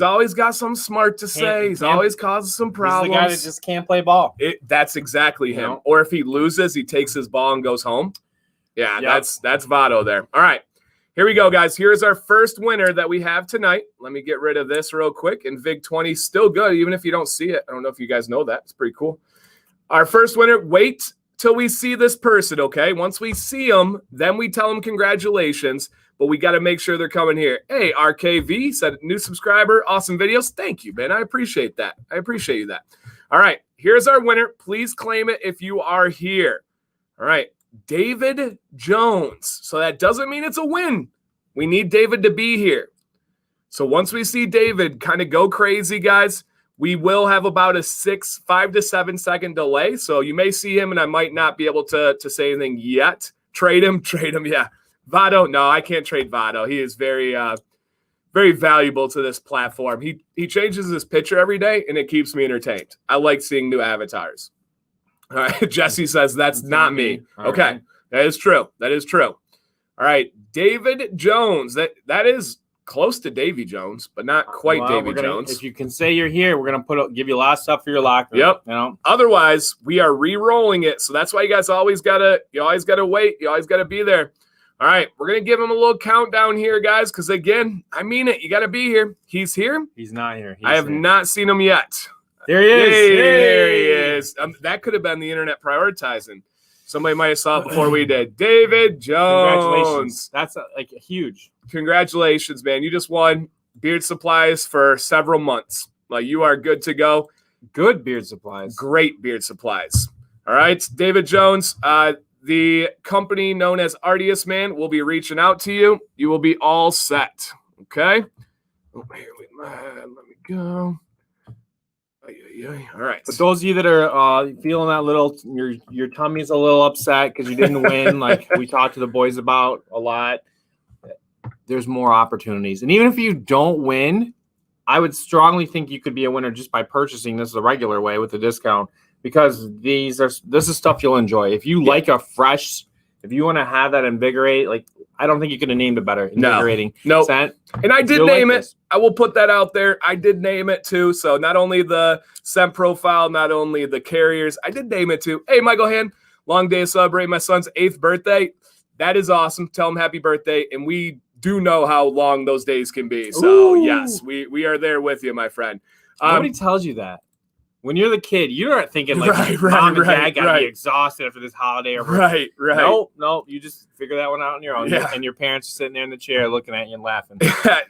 always got something smart to say. He's always causing some problems. He's the guy that just can't play ball. That's exactly him. Or if he loses, he takes his ball and goes home. Yeah, that's Vado there. All right. Here we go, guys. Here's our first winner that we have tonight. Let me get rid of this real quick. And VIG20 still good, even if you don't see it. I don't know if you guys know that. It's pretty cool. Our first winner, wait till we see this person, okay? Once we see them, then we tell them congratulations. But we got to make sure they're coming here. Hey, RKV said, new subscriber, awesome videos. Thank you, man. I appreciate that. I appreciate you that. All right, here's our winner. Please claim it if you are here. All right. David Jones. So that doesn't mean it's a win. We need David to be here. So once we see David kind of go crazy, guys, we will have about a 5 to 7 second delay. So you may see him and I might not be able to say anything yet. Trade him. Yeah. Vado. No, I can't trade Vado. He is very, very valuable to this platform. He changes his picture every day and it keeps me entertained. I like seeing new avatars. All right, Jesse says that's not me. Okay, right. That is true. All right, David Jones. That is close to Davy Jones, but not quite Davy Jones. If you can say you're here, we're gonna give you a lot of stuff for your locker. Yep. You know. Otherwise, we are re-rolling it, so that's why you guys always gotta wait. You always gotta be there. All right, we're gonna give him a little countdown here, guys, because again, I mean it. You gotta be here. He's here. He's not here. I have not seen him yet. There he is. There he is. That could have been the internet prioritizing. Somebody might have saw it before we did. David Jones. Congratulations. That's huge. Congratulations, man. You just won beard supplies for several months. Like, you are good to go. Good beard supplies. Great beard supplies. All right, David Jones. The company known as Artius, man, will be reaching out to you. You will be all set. Okay. Oh, here let me go. All right. But those of you that are feeling that little, your tummy's a little upset because you didn't win, like we talked to the boys about a lot, there's more opportunities. And even if you don't win, I would strongly think you could be a winner just by purchasing this the regular way with a discount, because this is stuff you'll enjoy. If you like a fresh, if you want to have that invigorate, like, I don't think you could have named it better. Invigorating. No. Scent. And I did name it. I will put that out there. I did name it too. So not only the scent profile, not only the carriers, I did name it too. Hey, Michael Hand, long day to celebrate my son's 8th birthday. That is awesome. Tell him happy birthday. And we do know how long those days can be. So yes, we are there with you, my friend. Nobody tells you that. When you're the kid, you aren't thinking like mom and dad got to be exhausted after this holiday. Or right. Nope. You just figure that one out on your own. Yeah. And your parents are sitting there in the chair looking at you and laughing.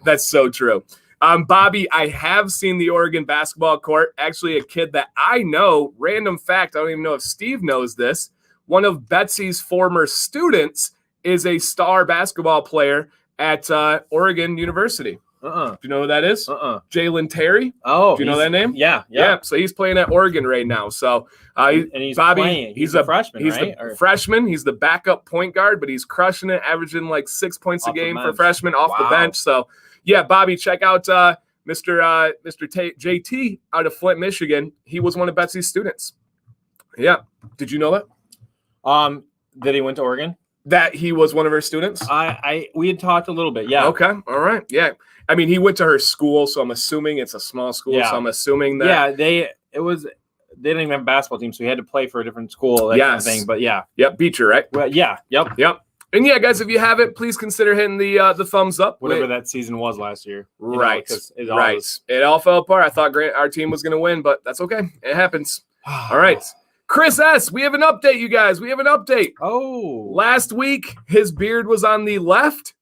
That's so true. Bobby, I have seen the Oregon basketball court. Actually, a kid that I know, random fact, I don't even know if Steve knows this, one of Betsy's former students is a star basketball player at Oregon University. Do you know who that is? Jalen Terry. Oh, do you know that name? Yeah. So he's playing at Oregon right now. So and he's Bobby, playing. He's a freshman, he's right? the freshman. He's the backup point guard, but he's crushing it, averaging like 6 points a game for freshmen off the bench. So yeah, Bobby, check out Mr. JT out of Flint, Michigan. He was one of Betsy's students. Yeah. Did you know that? That he went to Oregon? That he was one of her students? We had talked a little bit, yeah. Okay, all right, yeah. I mean, he went to her school, so I'm assuming it's a small school. Yeah. So I'm assuming that. Yeah, they didn't even have a basketball team, so he had to play for a different school. That kind of thing. But yeah, yep, Beecher, right? Well, yeah, yep. And yeah, guys, if you haven't, please consider hitting the thumbs up. Whatever that season was last year, right? It all fell apart. I thought our team was going to win, but that's okay. It happens. All right. Chris S., we have an update, you guys. We have an update. Oh. Last week, his beard was on the left.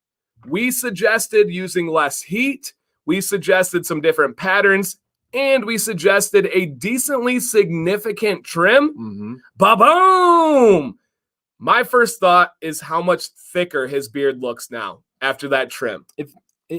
We suggested using less heat. We suggested some different patterns. And we suggested a decently significant trim. Ba-boom! My first thought is how much thicker his beard looks now after that trim.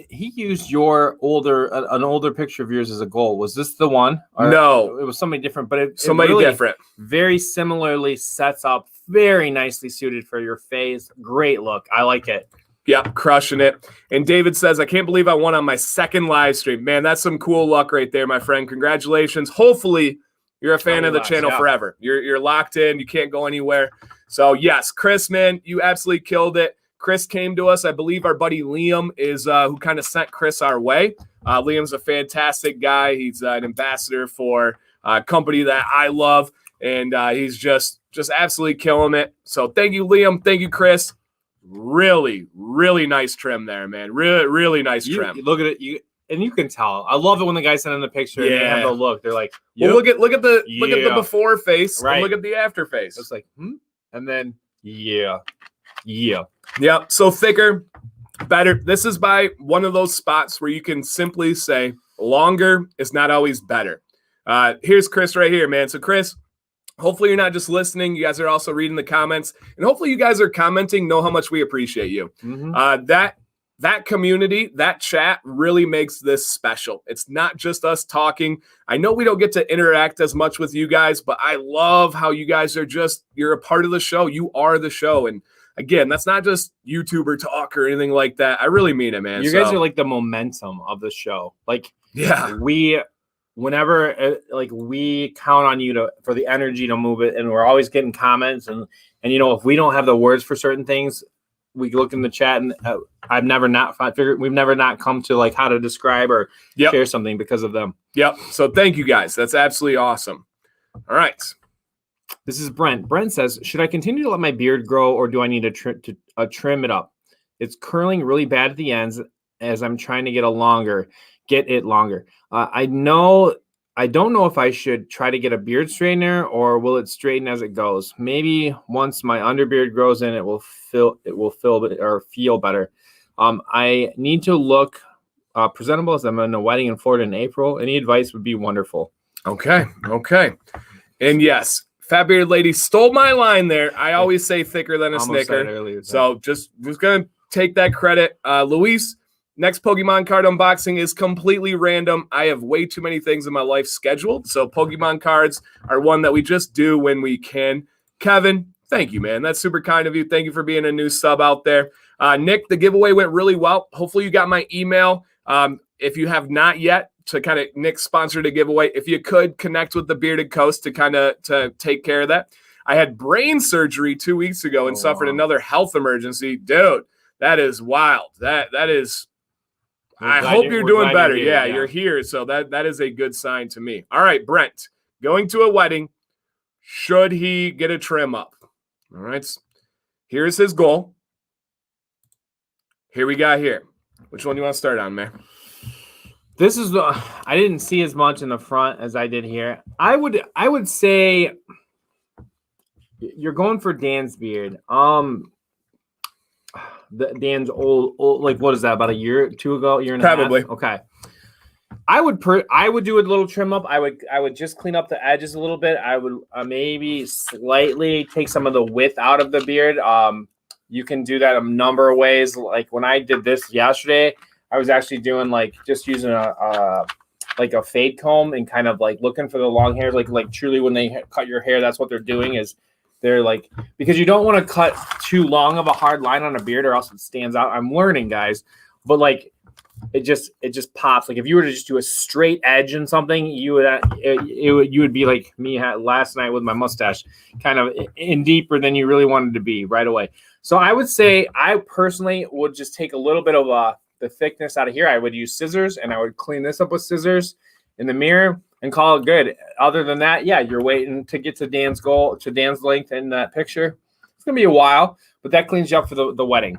He used an older picture of yours as a goal. Was this the one? No. It was somebody different, but somebody really different. Very similarly sets up, very nicely suited for your face. Great look. I like it. Yep, crushing it. And David says, I can't believe I won on my second live stream. Man, that's some cool luck right there, my friend. Congratulations. Hopefully, you're a fan of the channel forever. You're locked in. You can't go anywhere. So, yes, Chris, man, you absolutely killed it. Chris came to us. I believe our buddy Liam is who kind of sent Chris our way. Liam's a fantastic guy. He's an ambassador for a company that I love, and he's just absolutely killing it. So thank you, Liam. Thank you, Chris. Really, really nice trim there, man. Really, really nice trim. You look at it, and you can tell. I love it when the guys send in the picture and they have the look. They're like, well, look at the before face, and look at the after face. It's like, and then Yep. So thicker, better. This is by one of those spots where you can simply say longer is not always better. Here's Chris right here, man. So Chris, hopefully you're not just listening. You guys are also reading the comments, and hopefully you guys are commenting. Know how much we appreciate you. That community, that chat really makes this special. It's not just us talking. I know we don't get to interact as much with you guys, but I love how you guys are you're a part of the show. You are the show. And again, that's not just YouTuber talk or anything like that. I really mean it, man. You guys are like the momentum of the show. Like, yeah, whenever we count on you for the energy to move it, and we're always getting comments, and if we don't have the words for certain things, we look in the chat, and we've never not come to like how to describe or share something because of them. Yep. So thank you guys. That's absolutely awesome. All right. This is Brent. Brent says, should I continue to let my beard grow, or do I need to trim it up? It's curling really bad at the ends as I'm trying to get it longer. I don't know if I should try to get a beard straightener, or will it straighten as it goes? Maybe once my underbeard grows in, it will feel better. I need to look presentable as I'm in a wedding in Florida in April. Any advice would be wonderful. Okay. And yes, Fat Beard Lady stole my line there. I always say thicker than a Snicker. So just going to take that credit. Luis, next Pokemon card unboxing is completely random. I have way too many things in my life scheduled. So Pokemon cards are one that we just do when we can. Kevin, thank you, man. That's super kind of you. Thank you for being a new sub out there. Nick, the giveaway went really well. Hopefully you got my email. If you have not yet, to kind of Nick sponsored a giveaway. If you could connect with the Bearded Coast to take care of that. I had brain surgery 2 weeks ago and suffered another health emergency. Dude, that is wild. That is. I hope you're doing better. You're here. So that is a good sign to me. All right, Brent, going to a wedding. Should he get a trim up? All right. Here's his goal. Here we got here. Which one do you want to start on, man? This is I didn't see as much in the front as I did here. I would say you're going for Dan's beard. Dan's old, like, what is that? About a year or two ago, year and a half? Probably. Okay. I would do a little trim up. I would just clean up the edges a little bit. I would maybe slightly take some of the width out of the beard. You can do that a number of ways. Like when I did this yesterday, I was actually doing like just using a fade comb and kind of like looking for the long hairs. Like truly when they cut your hair, that's what they're doing is they're like, because you don't want to cut too long of a hard line on a beard or else it stands out. I'm learning, guys, but like it just pops. Like if you were to just do a straight edge and something, you would be like me last night with my mustache, kind of in deeper than you really wanted to be right away. So I would say I personally would just take a little bit of the thickness out of here. I would use scissors and I would clean this up with scissors in the mirror and call it good. Other than that, yeah, you're waiting to get to Dan's length in that picture. It's gonna be a while, but that cleans you up for the wedding.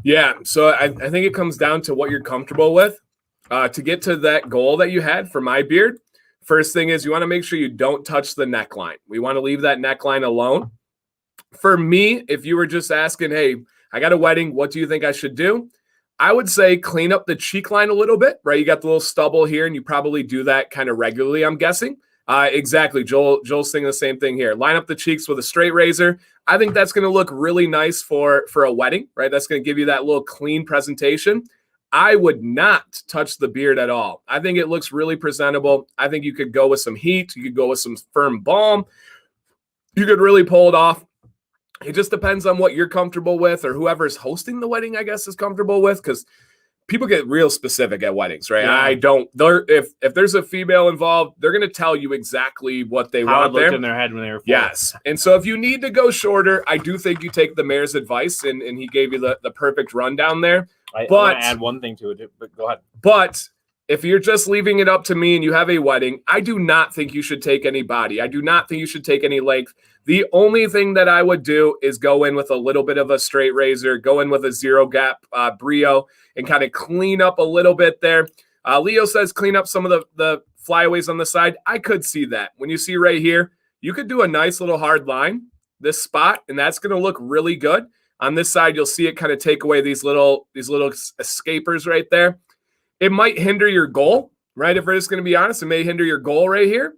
Yeah, so I think it comes down to what you're comfortable with. To get to that goal that you had for my beard, first thing is you want to make sure you don't touch the neckline. We want to leave that neckline alone. For me, if you were just asking, hey, I got a wedding, what do you think I should do? I would say clean up the cheek line a little bit, right? You got the little stubble here, and you probably do that kind of regularly, I'm guessing. Exactly. Joel's saying the same thing here. Line up the cheeks with a straight razor. I think that's going to look really nice for a wedding, right? That's going to give you that little clean presentation. I would not touch the beard at all. I think it looks really presentable. I think you could go with some heat. You could go with some firm balm. You could really pull it off. It just depends on what you're comfortable with, or whoever's hosting the wedding, I guess, is comfortable with, because people get real specific at weddings, right? Yeah. If there's a female involved, they're going to tell you exactly what they want there. In their head when they were full. Yes. And so if you need to go shorter, I do think you take the mayor's advice, and he gave you the perfect rundown there. I want to add one thing to it, but go ahead. But if you're just leaving it up to me and you have a wedding, I do not think you should take any body. I do not think you should take any length. The only thing that I would do is go in with a little bit of a straight razor, go in with a zero gap brio, and kind of clean up a little bit there. Leo says clean up some of the flyaways on the side. I could see that. When you see right here, you could do a nice little hard line, this spot, and that's going to look really good. On this side, you'll see it kind of take away these little escapers right there. It might hinder your goal, right? If we're just going to be honest, it may hinder your goal right here,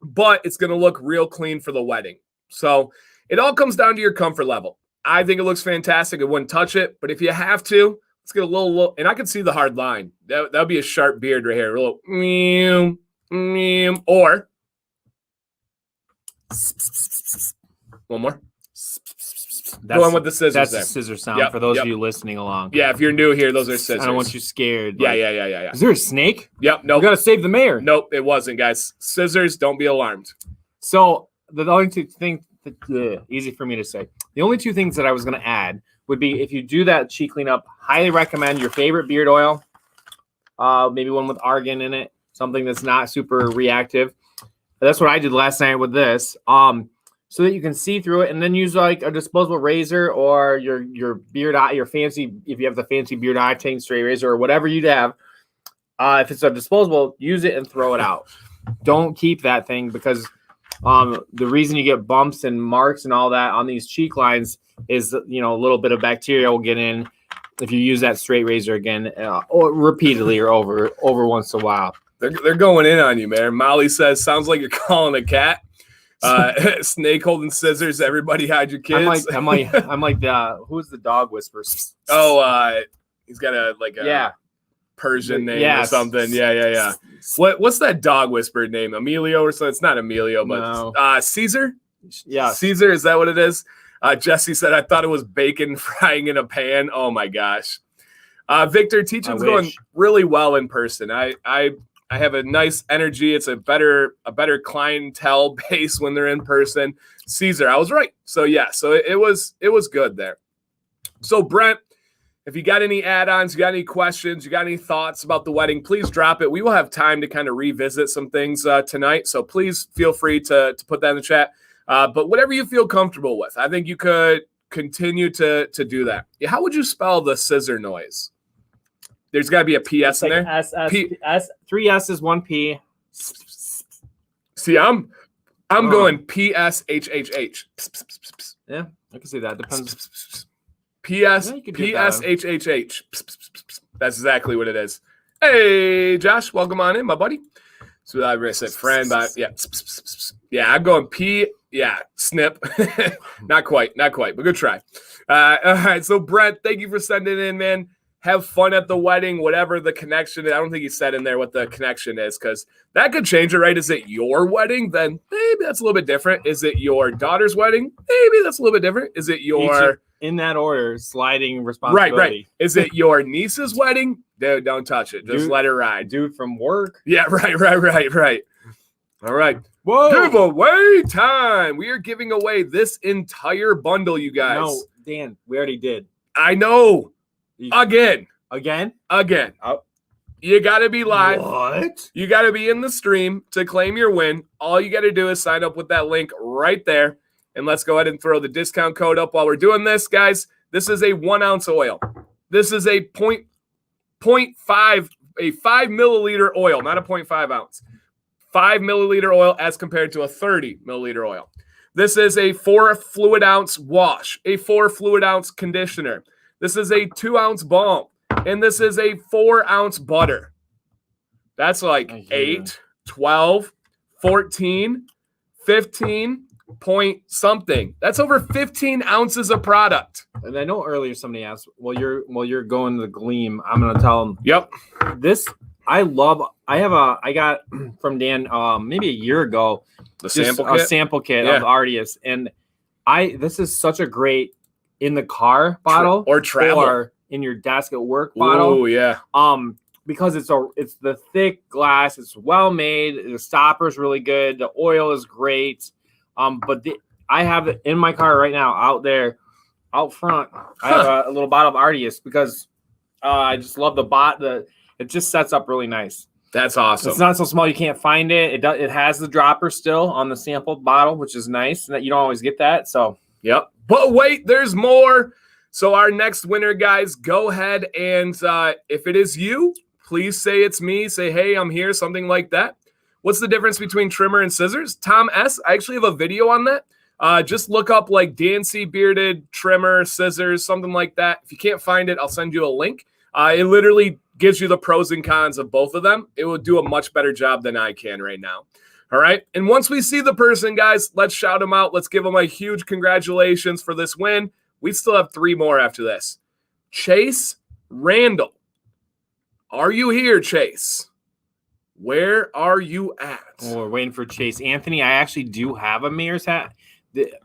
but it's going to look real clean for the wedding. So it all comes down to your comfort level. I think it looks fantastic. I wouldn't touch it, but if you have to, let's get a little, and I can see the hard line. That would be a sharp beard right here. A little, or one more. Go on with the scissors. That's there. a scissor sound for those of you listening along. Yeah, if you're new here, those are scissors. I don't want you scared. Yeah. Is there a snake? Yep. No. We got to save the mayor. Nope, it wasn't, guys. Scissors. Don't be alarmed. So the only two things, easy for me to say. The only two things that I was going to add would be if you do that cheek cleanup, highly recommend your favorite beard oil, maybe one with argan in it, something that's not super reactive. That's what I did last night with this. So that you can see through it, and then use like a disposable razor or your beard eye, your fancy, if you have the fancy beard eye tank straight razor or whatever you'd have. If it's a disposable, use it and throw it out. Don't keep that thing, because the reason you get bumps and marks and all that on these cheek lines is, a little bit of bacteria will get in if you use that straight razor again, or repeatedly or over once in a while. They're going in on you, man. Molly says, sounds like you're calling a cat. Snake holding scissors. Everybody hide your kids. I'm like who's the dog whispers? Oh, he's got a Persian name or something. Yeah. What's that dog whispered name? Emilio or something? It's not Emilio, but no. Caesar. Yeah, Caesar. Is that what it is? Jesse said, I thought it was bacon frying in a pan. Oh my gosh. Victor, teaching's going really well in person. I have a nice energy. It's a better clientele base when they're in person. Caesar, I was right. So yeah, so it was good there. So Brent, if you got any add-ons, you got any questions, you got any thoughts about the wedding, please drop it. We will have time to kind of revisit some things tonight. So please feel free to put that in the chat. But whatever you feel comfortable with, I think you could continue to do that. Yeah, how would you spell the scissor noise? There's got to be a PS in there. S, 3 S's, 1 P. See, I'm going PSHHH. Yeah, I can see that. Depends. PSHHH. That's exactly what it is. Hey, Josh, welcome on in, my buddy. So I said friend, but yeah. Yeah, I'm going P. Yeah, snip. Not quite, but good try. All right, so Brent, thank you for sending in, man. Have fun at the wedding, whatever the connection is. I don't think he said in there what the connection is, because that could change it, right? Is it your wedding? Then maybe that's a little bit different. Is it your daughter's wedding? Maybe that's a little bit different. Is it your... In that order, sliding responsibility. Right. Is it your niece's wedding? Dude, don't touch it. Just let it ride. Dude from work. Yeah, right. All right. Whoa. Giveaway time. We are giving away this entire bundle, you guys. No, Dan, we already did. I know. Again. Oh. You got to be live. What? You got to be in the stream to claim your win. All you got to do is sign up with that link right there. And let's go ahead and throw the discount code up while we're doing this, guys. This is a 1 ounce oil. This is a 0.5 milliliter oil, not a 0.5 ounce. 5 milliliter oil as compared to a 30 milliliter oil. This is a 4 fluid ounce wash, a 4 fluid ounce conditioner. This is a 2 ounce balm, and this is a 4 ounce butter. That's like 8, 12, 14, 15 point something. That's over 15 ounces of product. And I know earlier somebody asked, while you're going to the Gleam, I'm gonna tell them. Yep. This I got from Dan maybe a year ago. A sample kit of Artius, and this is such a great in the car bottle or travel or in your desk at work bottle. Oh yeah. Because it's the thick glass, it's well made, the stopper is really good, the oil is great. But I have it in my car right now out front. I have a little bottle of Artius because I just love it just sets up really nice. That's awesome. It's not so small you can't find it. It has the dropper still on the sample bottle, which is nice. That you don't always get that. So yep. But wait, there's more. So our next winner, guys, go ahead and if it is you, please say it's me. Say, hey, I'm here, something like that. What's the difference between trimmer and scissors? Tom S., I actually have a video on that. Just look up like Dancy bearded trimmer, scissors, something like that. If you can't find it, I'll send you a link. It literally gives you the pros and cons of both of them. It will do a much better job than I can right now. All right. And once we see the person, guys, let's shout them out. Let's give them a huge congratulations for this win. We still have 3 more after this. Chase Randall. Are you here, Chase? Where are you at? Oh, we're waiting for Chase. Anthony, I actually do have a mayor's hat.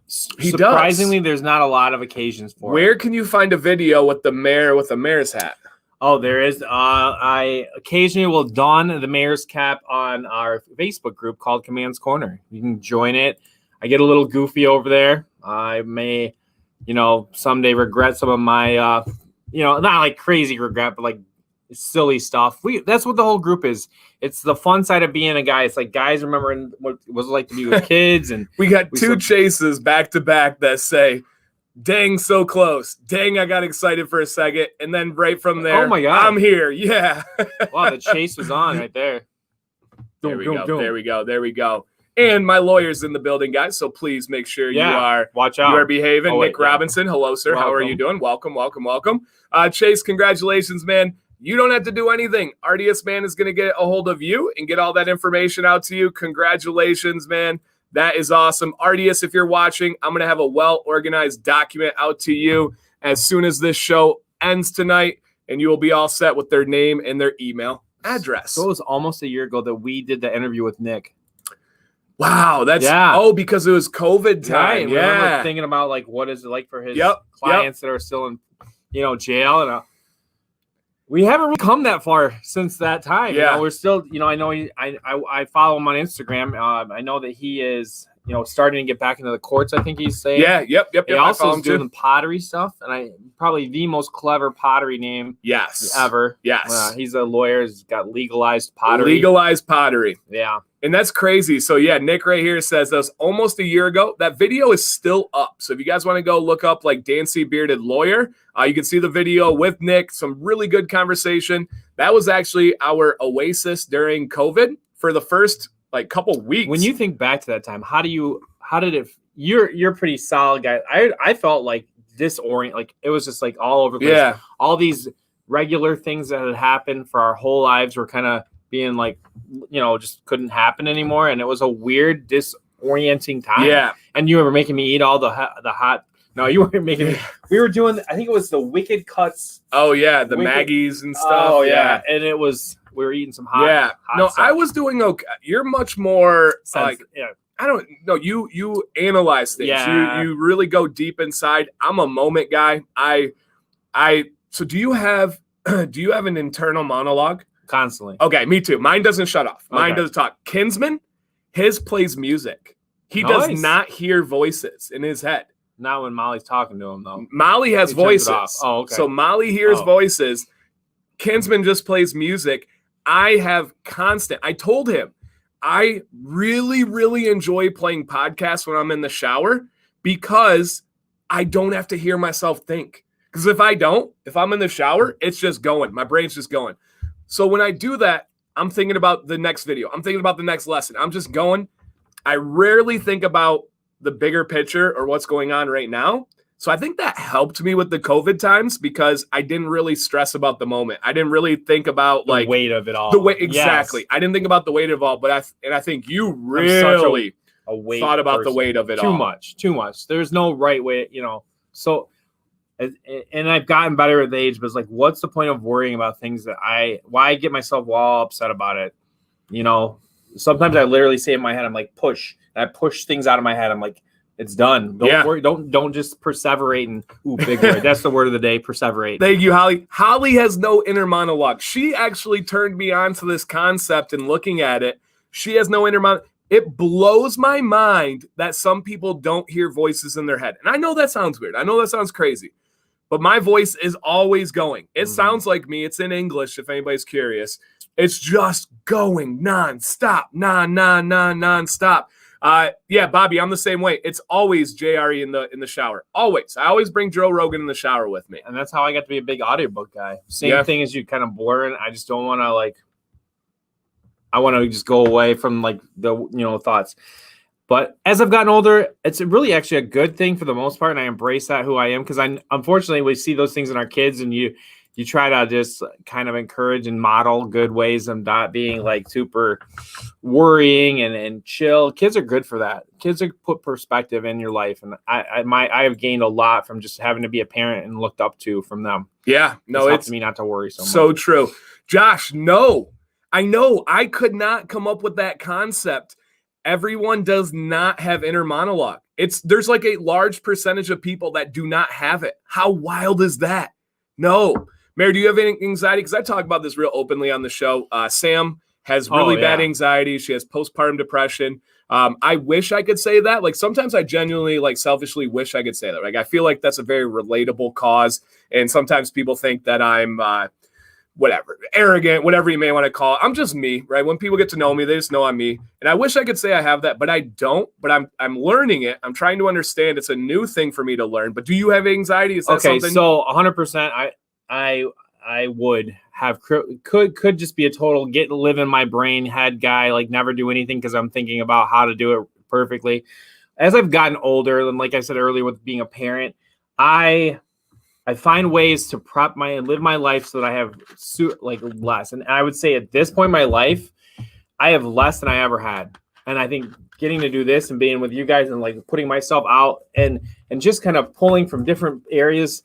Surprisingly, there's not a lot of occasions for Where can you find a video with the mayor with a mayor's hat? Oh, there is. I occasionally will don the mayor's cap on our Facebook group called Command's Corner. You can join it. I get a little goofy over there. I may, someday regret some of my, not like crazy regret, but like silly stuff. That's what the whole group is. It's the fun side of being a guy. It's like guys remembering what it was like to be with kids. And we got 2 chases back to back that say, dang, so close. Dang, I got excited for a second. And then right from there, oh my God, I'm here. Yeah. Wow, the chase was on right there. There we go. And my lawyer's in the building, guys. So please make sure you are watch out. You are behaving. Nick Robinson. Hello, sir. Welcome. How are you doing? Welcome. Chase, congratulations, man. You don't have to do anything. Artius, man, is going to get a hold of you and get all that information out to you. Congratulations, man. That is awesome. Artius, if you're watching, I'm going to have a well-organized document out to you as soon as this show ends tonight, and you will be all set with their name and their email address. So it was almost a year ago that we did the interview with Nick. Wow, because it was COVID time. Yeah, remember thinking about like what is it like for his clients that are still in, jail, and we haven't really come that far since that time. Yeah, we're still, I know I follow him on Instagram. I know that he is, starting to get back into the courts. I think he's saying. Yeah, yep. He also is doing pottery stuff, and probably the most clever pottery name. Yes. Ever. Yes. He's a lawyer. He's got legalized pottery. Yeah. And that's crazy. So, yeah, Nick right here says that was almost a year ago. That video is still up. So if you guys want to go look up like Dancy Bearded Lawyer, you can see the video with Nick. Some really good conversation. That was actually our oasis during COVID for the first couple weeks. When you think back to that time, you're a pretty solid guy. I felt like disoriented. Like it was just like all over the place. Yeah. All these regular things that had happened for our whole lives were kind of being like, just couldn't happen anymore. And it was a weird, disorienting time. Yeah. And you were making me eat all the hot. No, you weren't making me. We were doing, I think it was the Wicked Cuts. Oh, yeah. The Maggies and stuff. Oh, yeah. And we were eating some hot. Yeah. Hot no, stuff. I was doing okay. You're much more like, yeah. I don't know. You analyze things. Yeah. You really go deep inside. I'm a moment guy. So do you have an internal monologue? Constantly. Okay, me too. Mine doesn't shut off. Mine Okay. doesn't talk. Kinsman, his plays music. He Nice. does not hear voices in his head. Not when Molly's talking to him, though. Molly has He turns it voices. off. Oh, okay. So Molly hears voices. Kinsman just plays music. I have constant. I told him I really, really enjoy playing podcasts when I'm in the shower because I don't have to hear myself think. Because if I'm in the shower, it's just going. My brain's just going. So when I do that, I'm thinking about the next video. I'm thinking about the next lesson. I'm just going. I rarely think about the bigger picture or what's going on right now. So I think that helped me with the COVID times because I didn't really stress about the moment. I didn't really think about the weight of it all. The weight, exactly. Yes. I didn't think about the weight of it all, but I think you really a weight thought about person. the weight of it all. Too much. There's no right way, So, and I've gotten better with age, but it's like, what's the point of worrying about things why get myself all upset about it? Sometimes I literally say in my head, I'm like, push. And I push things out of my head. I'm like, it's done. Don't worry. Don't just perseverate and big word. That's the word of the day, perseverate. Thank you, Holly. Holly has no inner monologue. She actually turned me on to this concept and looking at it. She has no inner monologue. It blows my mind that some people don't hear voices in their head. And I know that sounds weird. I know that sounds crazy. But my voice is always going. It sounds like me. It's in English, if anybody's curious. It's just going nonstop, nonstop. Yeah, Bobby, I'm the same way. It's always JRE in the shower. Always. I always bring Joe Rogan in the shower with me. And that's how I got to be a big audiobook guy. Same thing as you, kind of blurring. I just don't want to I want to just go away from the thoughts. But as I've gotten older, it's really actually a good thing for the most part, and I embrace that who I am because unfortunately we see those things in our kids, and you try to just kind of encourage and model good ways of not being super worrying and chill. Kids are good for that. Kids are put perspective in your life, and I have gained a lot from just having to be a parent and looked up to from them. Yeah, no, it's me not to worry so much. So true, Josh. No, I know I could not come up with that concept. Everyone does not have inner monologue. There's a large percentage of people that do not have it. How wild is that? No. Mary, do you have any anxiety? Because I talk about this real openly on the show. Sam has really bad anxiety. She has postpartum depression. I wish I could say that. Sometimes I genuinely, selfishly wish I could say that. I feel like that's a very relatable cause. And sometimes people think that I'm whatever, arrogant, whatever you may want to call it. I'm just me, right? When people get to know me, they just know I'm me. And I wish I could say I have that, but I don't. But I'm learning it. I'm trying to understand. It's a new thing for me to learn. But do you have anxiety? Is that something? So 100%. I would have could just be a total live in my brain head guy, never do anything because I'm thinking about how to do it perfectly. As I've gotten older, and like I said earlier, with being a parent, I find ways to live my life so that I have less. And I would say at this point in my life, I have less than I ever had. And I think getting to do this and being with you guys and putting myself out and just kind of pulling from different areas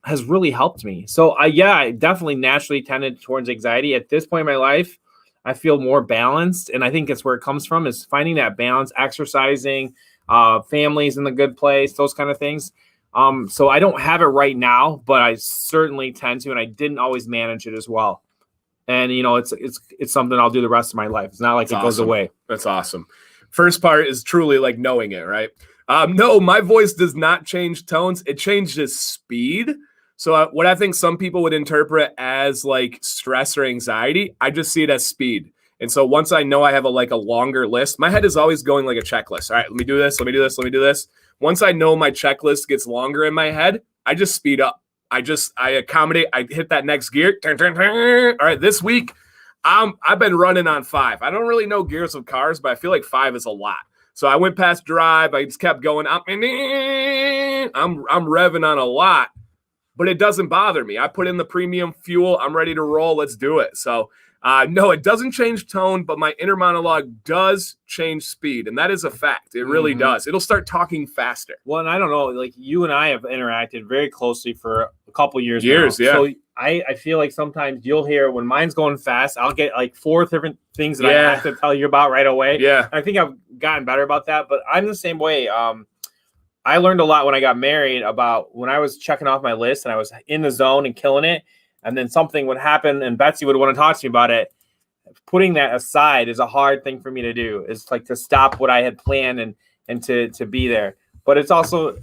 has really helped me. So I definitely naturally tended towards anxiety. At this point in my life, I feel more balanced. And I think that's where it comes from, is finding that balance, exercising, families in the good place, those kind of things. So I don't have it right now, but I certainly tend to, and I didn't always manage it as well. And it's something I'll do the rest of my life. It's not like it goes away. That's awesome. First part is truly knowing it, right? No, my voice does not change tones. It changes speed. So what I think some people would interpret as stress or anxiety, I just see it as speed. And so once I know I have a longer list, my head is always going like a checklist. All right, let me do this. Let me do this. Let me do this. Once I know my checklist gets longer in my head, I just speed up. I accommodate. I hit that next gear. Turn. All right, this week, I've been running on 5. I don't really know gears of cars, but I feel like 5 is a lot. So I went past drive. I just kept going. I'm revving on a lot, but it doesn't bother me. I put in the premium fuel. I'm ready to roll. Let's do it. So No, it doesn't change tone, but my inner monologue does change speed. And that is a fact. It really does. It'll start talking faster. Well, and I don't know, like you and I have interacted very closely for a couple years now. Yeah. So I feel like sometimes you'll hear when mine's going fast, I'll get like 4 different things that I have to tell you about right away. Yeah. I think I've gotten better about that, but I'm the same way. I learned a lot when I got married about when I was checking off my list and I was in the zone and killing it. And then something would happen and Betsy would want to talk to me about it. Putting that aside is a hard thing for me to do. It's like to stop what I had planned and to be there. But it's also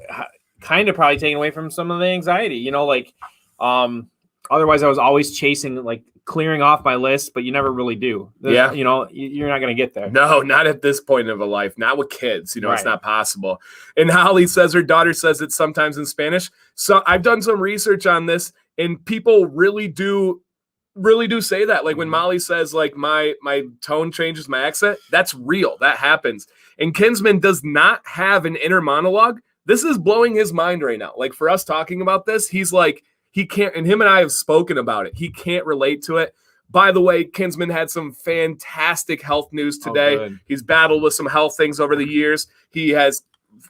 kind of probably taken away from some of the anxiety, you know, like otherwise I was always chasing, like clearing off my list, but you never really do. You know, you're not going to get there. No, not at this point of a life, not with kids, you know, It's not possible. And Holly says her daughter says it sometimes in Spanish. So I've done some research on this and people really do say that. Like when Molly says like my tone changes, my accent, that's real. That happens. And Kinsman does not have an inner monologue. This is blowing his mind right now. Like for us talking about this, he's like, he can't, and him and I have spoken about it. He can't relate to it. By the way, Kinsman had some fantastic health news today. He's battled with some health things over the years. He has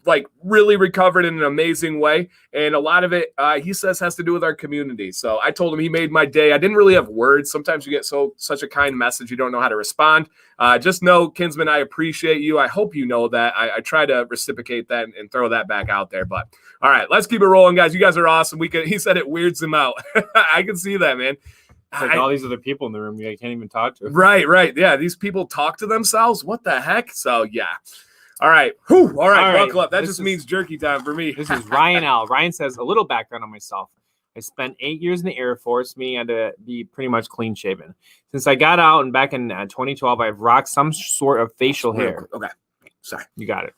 like really recovered in an amazing way. And a lot of it, he says, has to do with our community. So I told him he made my day. I didn't really have words. Sometimes you get such a kind message, you don't know how to respond. Just know, Kinsman, I appreciate you. I hope you know that. I try to reciprocate that and throw that back out there. But all right, let's keep it rolling, guys. You guys are awesome. He said it weirds him out. I can see that, man. It's like all these other people in the room I can't even talk to. Right. Yeah, these people talk to themselves. What the heck? So, yeah. All right. Whew. All right. Buckle up. That just means jerky time for me. This is Ryan L. Ryan says, a little background on myself. I spent 8 years in the Air Force, meaning I had to be pretty much clean shaven. Since I got out and back in 2012, I've rocked some sort of facial hair. Okay. Sorry. You got it.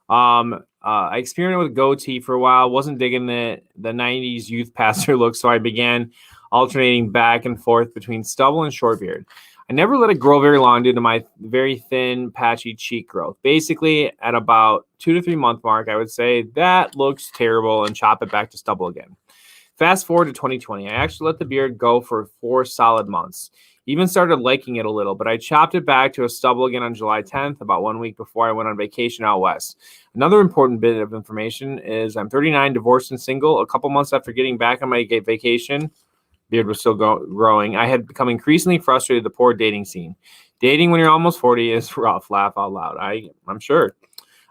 I experimented with goatee for a while. Wasn't digging the 90s youth pastor look, so I began alternating back and forth between stubble and short beard. I never let it grow very long due to my very thin, patchy cheek growth. Basically, at about 2 to 3 month mark, I would say that looks terrible and chop it back to stubble again. Fast forward to 2020, I actually let the beard go for 4 solid months. Even started liking it a little, but I chopped it back to a stubble again on July 10th, about 1 week before I went on vacation out west. Another important bit of information is I'm 39, divorced and single. A couple months after getting back on my vacation, beard was still growing. I had become increasingly frustrated with the poor dating scene. Dating when you're almost 40 is rough, laugh out loud. I'm sure.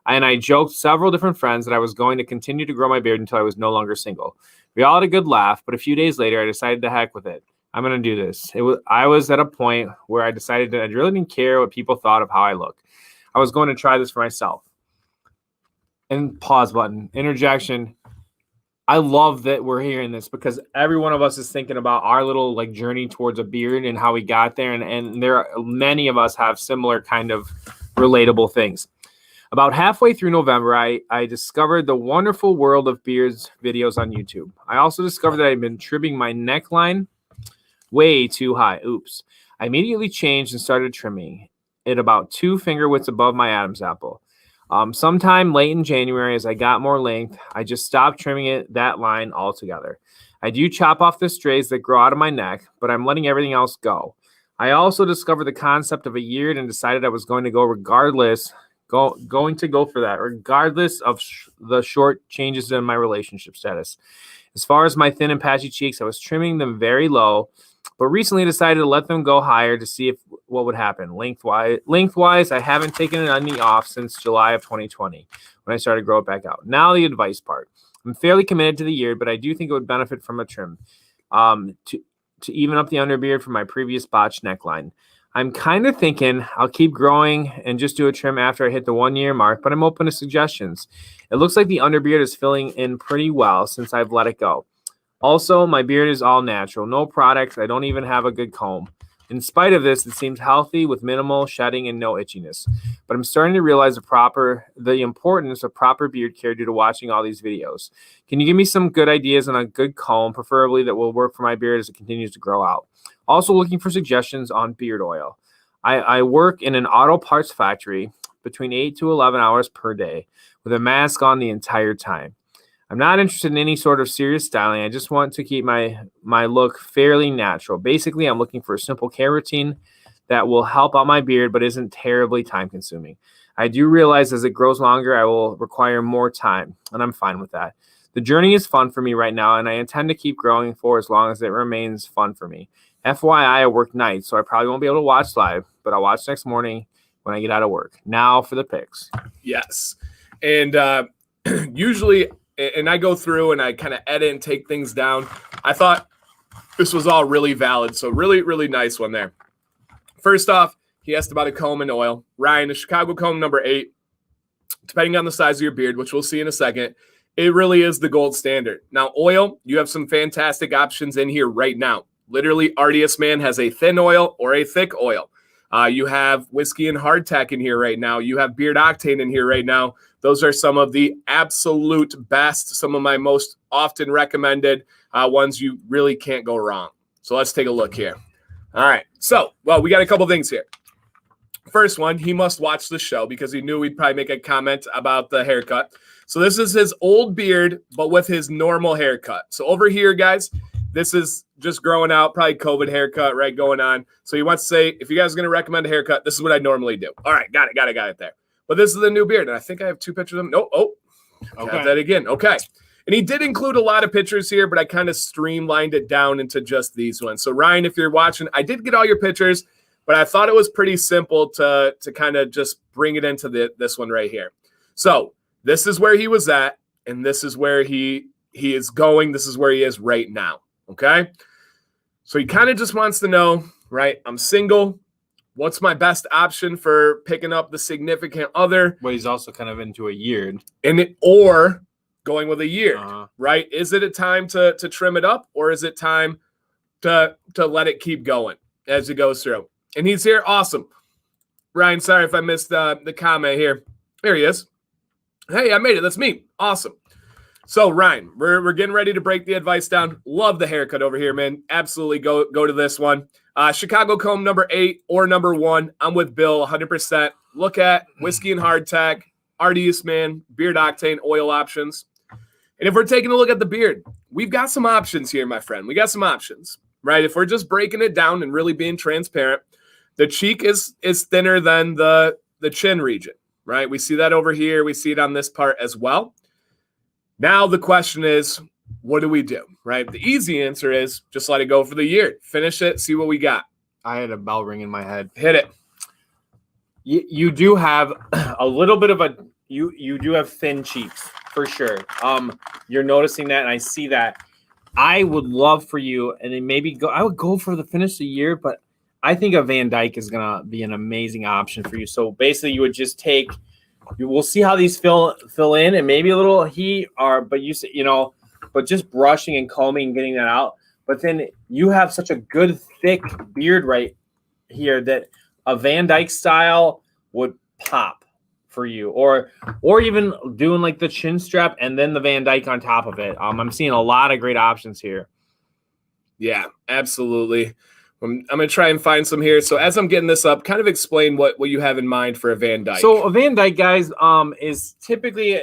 And I joked several different friends that I was going to continue to grow my beard until I was no longer single. We all had a good laugh, but a few days later, I decided to heck with it. I'm going to do this. I was at a point where I decided that I really didn't care what people thought of how I look. I was going to try this for myself. And pause button, interjection. I love that we're hearing this because every one of us is thinking about our little like journey towards a beard and how we got there. And there are many of us have similar kind of relatable things. About halfway through November, I discovered the wonderful world of beards videos on YouTube. I also discovered that I'd been trimming my neckline way too high. Oops. I immediately changed and started trimming it about 2 finger widths above my Adam's apple. Sometime late in January, as I got more length, I just stopped trimming that line altogether. I do chop off the strays that grow out of my neck, but I'm letting everything else go. I also discovered the concept of a year and decided I was going to go regardless, going to go for that, regardless of the short changes in my relationship status. As far as my thin and patchy cheeks, I was trimming them very low, but recently decided to let them go higher to see what would happen. Lengthwise, I haven't taken any off since July of 2020 when I started to grow it back out. Now the advice part. I'm fairly committed to the year, but I do think it would benefit from a trim to even up the underbeard from my previous botched neckline. I'm kind of thinking I'll keep growing and just do a trim after I hit the 1 year mark, but I'm open to suggestions. It looks like the underbeard is filling in pretty well since I've let it go. Also, my beard is all natural, no products. I don't even have a good comb. In spite of this, it seems healthy with minimal shedding and no itchiness. But I'm starting to realize the importance of proper beard care due to watching all these videos. Can you give me some good ideas on a good comb, preferably that will work for my beard as it continues to grow out? Also looking for suggestions on beard oil. I work in an auto parts factory between 8 to 11 hours per day with a mask on the entire time. I'm not interested in any sort of serious styling. I just want to keep my look fairly natural. Basically, I'm looking for a simple care routine that will help out my beard but isn't terribly time consuming. I do realize as it grows longer, I will require more time, and I'm fine with that. The journey is fun for me right now, and I intend to keep growing for as long as it remains fun for me. FYI, I work nights, so I probably won't be able to watch live, but I'll watch next morning when I get out of work. Now for the picks. Yes. And usually, and I go through and I kind of edit and take things down. I thought this was all really valid. So really, really nice one there. First off, he asked about a comb and oil. Ryan, the Chicago comb number 8, depending on the size of your beard, which we'll see in a second, it really is the gold standard. Now, oil, you have some fantastic options in here right now. Literally, Artius man has a thin oil or a thick oil. You have whiskey and hardtack in here right now. You have beard octane in here right now. Those are some of the absolute best, some of my most often recommended ones you really can't go wrong. So let's take a look here. All right. So, well, we got a couple things here. First one, he must watch the show because he knew we'd probably make a comment about the haircut. So this is his old beard, but with his normal haircut. So over here, guys, this is just growing out, probably COVID haircut, right, going on. So he wants to say, if you guys are going to recommend a haircut, this is what I normally do. All right, got it there. But this is the new beard, and I think I have 2 pictures of him. No, okay. Got that again. Okay. And he did include a lot of pictures here, but I kind of streamlined it down into just these ones. So Ryan, if you're watching, I did get all your pictures, but I thought it was pretty simple to kind of just bring it into this one right here. So this is where he was at, and this is where he is going. This is where he is right now, okay? So he kind of just wants to know, right, I'm single. What's my best option for picking up the significant other? But he's also kind of into a year. Or going with a year, right? Is it a time to trim it up, or is it time to let it keep going as it goes through? And he's here. Awesome. Ryan, sorry if I missed the comment here. Here he is. Hey, I made it. That's me. Awesome. So, Ryan, we're getting ready to break the advice down. Love the haircut over here, man. Absolutely go to this one. Chicago comb number 8 or number 1. I'm with Bill 100%. Look at whiskey and hardtack, Artius man, beard octane, oil options. And if we're taking a look at the beard, we've got some options here, my friend. We got some options, right? If we're just breaking it down and really being transparent, the cheek is thinner than the chin region, right? We see that over here. We see it on this part as well. Now the question is, what do we do, right? The easy answer is just let it go for the year. Finish it, see what we got. I had a bell ring in my head. Hit it. You do have a little bit of you do have thin cheeks for sure. You're noticing that, and I see that. I would love for you, and then I would go for the finish of the year, but I think a Van Dyke is gonna be an amazing option for you. So basically, you would just take. We'll see how these fill in, and maybe a little heat, but just brushing and combing and getting that out. But then you have such a good thick beard right here that a Van Dyke style would pop for you, or even doing like the chin strap and then the Van Dyke on top of it. I'm seeing a lot of great options here. Yeah, absolutely. I'm going to try and find some here. So as I'm getting this up, kind of explain what you have in mind for a Van Dyke. So a Van Dyke, guys, is typically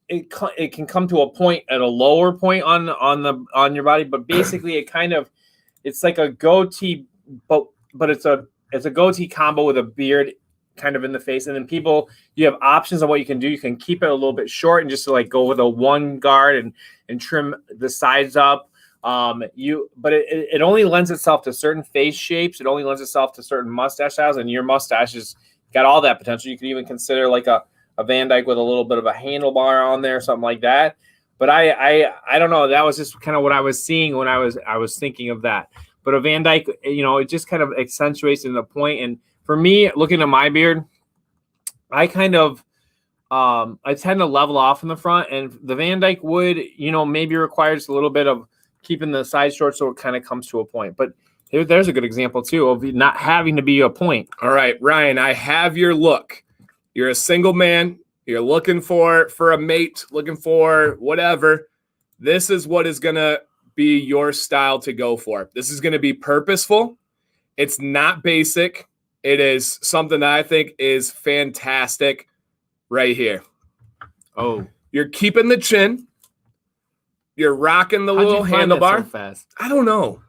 it can come to a point at a lower point on your body, but basically it's like a goatee, but it's a goatee combo with a beard kind of in the face. And then you have options on what you can do. You can keep it a little bit short and just like go with a one guard and trim the sides up. But it only lends itself to certain face shapes. It only lends itself to certain mustache styles, and your mustache has got all that potential. You could even consider like a Van Dyke with a little bit of a handlebar on there, something like that. But I don't know. That was just kind of what I was seeing when I was thinking of that. But a Van Dyke, it just kind of accentuates in the point. And for me, looking at my beard, I kind of I tend to level off in the front, and the Van Dyke would maybe require just a little bit of keeping the sides short so it kind of comes to a point. But there's a good example, too, of not having to be a point. All right, Ryan, I have your look. You're a single man. You're looking for a mate, looking for whatever. This is what is going to be your style to go for. This is going to be purposeful. It's not basic. It is something that I think is fantastic right here. Oh. You're keeping the chin. You're rocking the How'd little you find that so handlebar. fast? I don't know.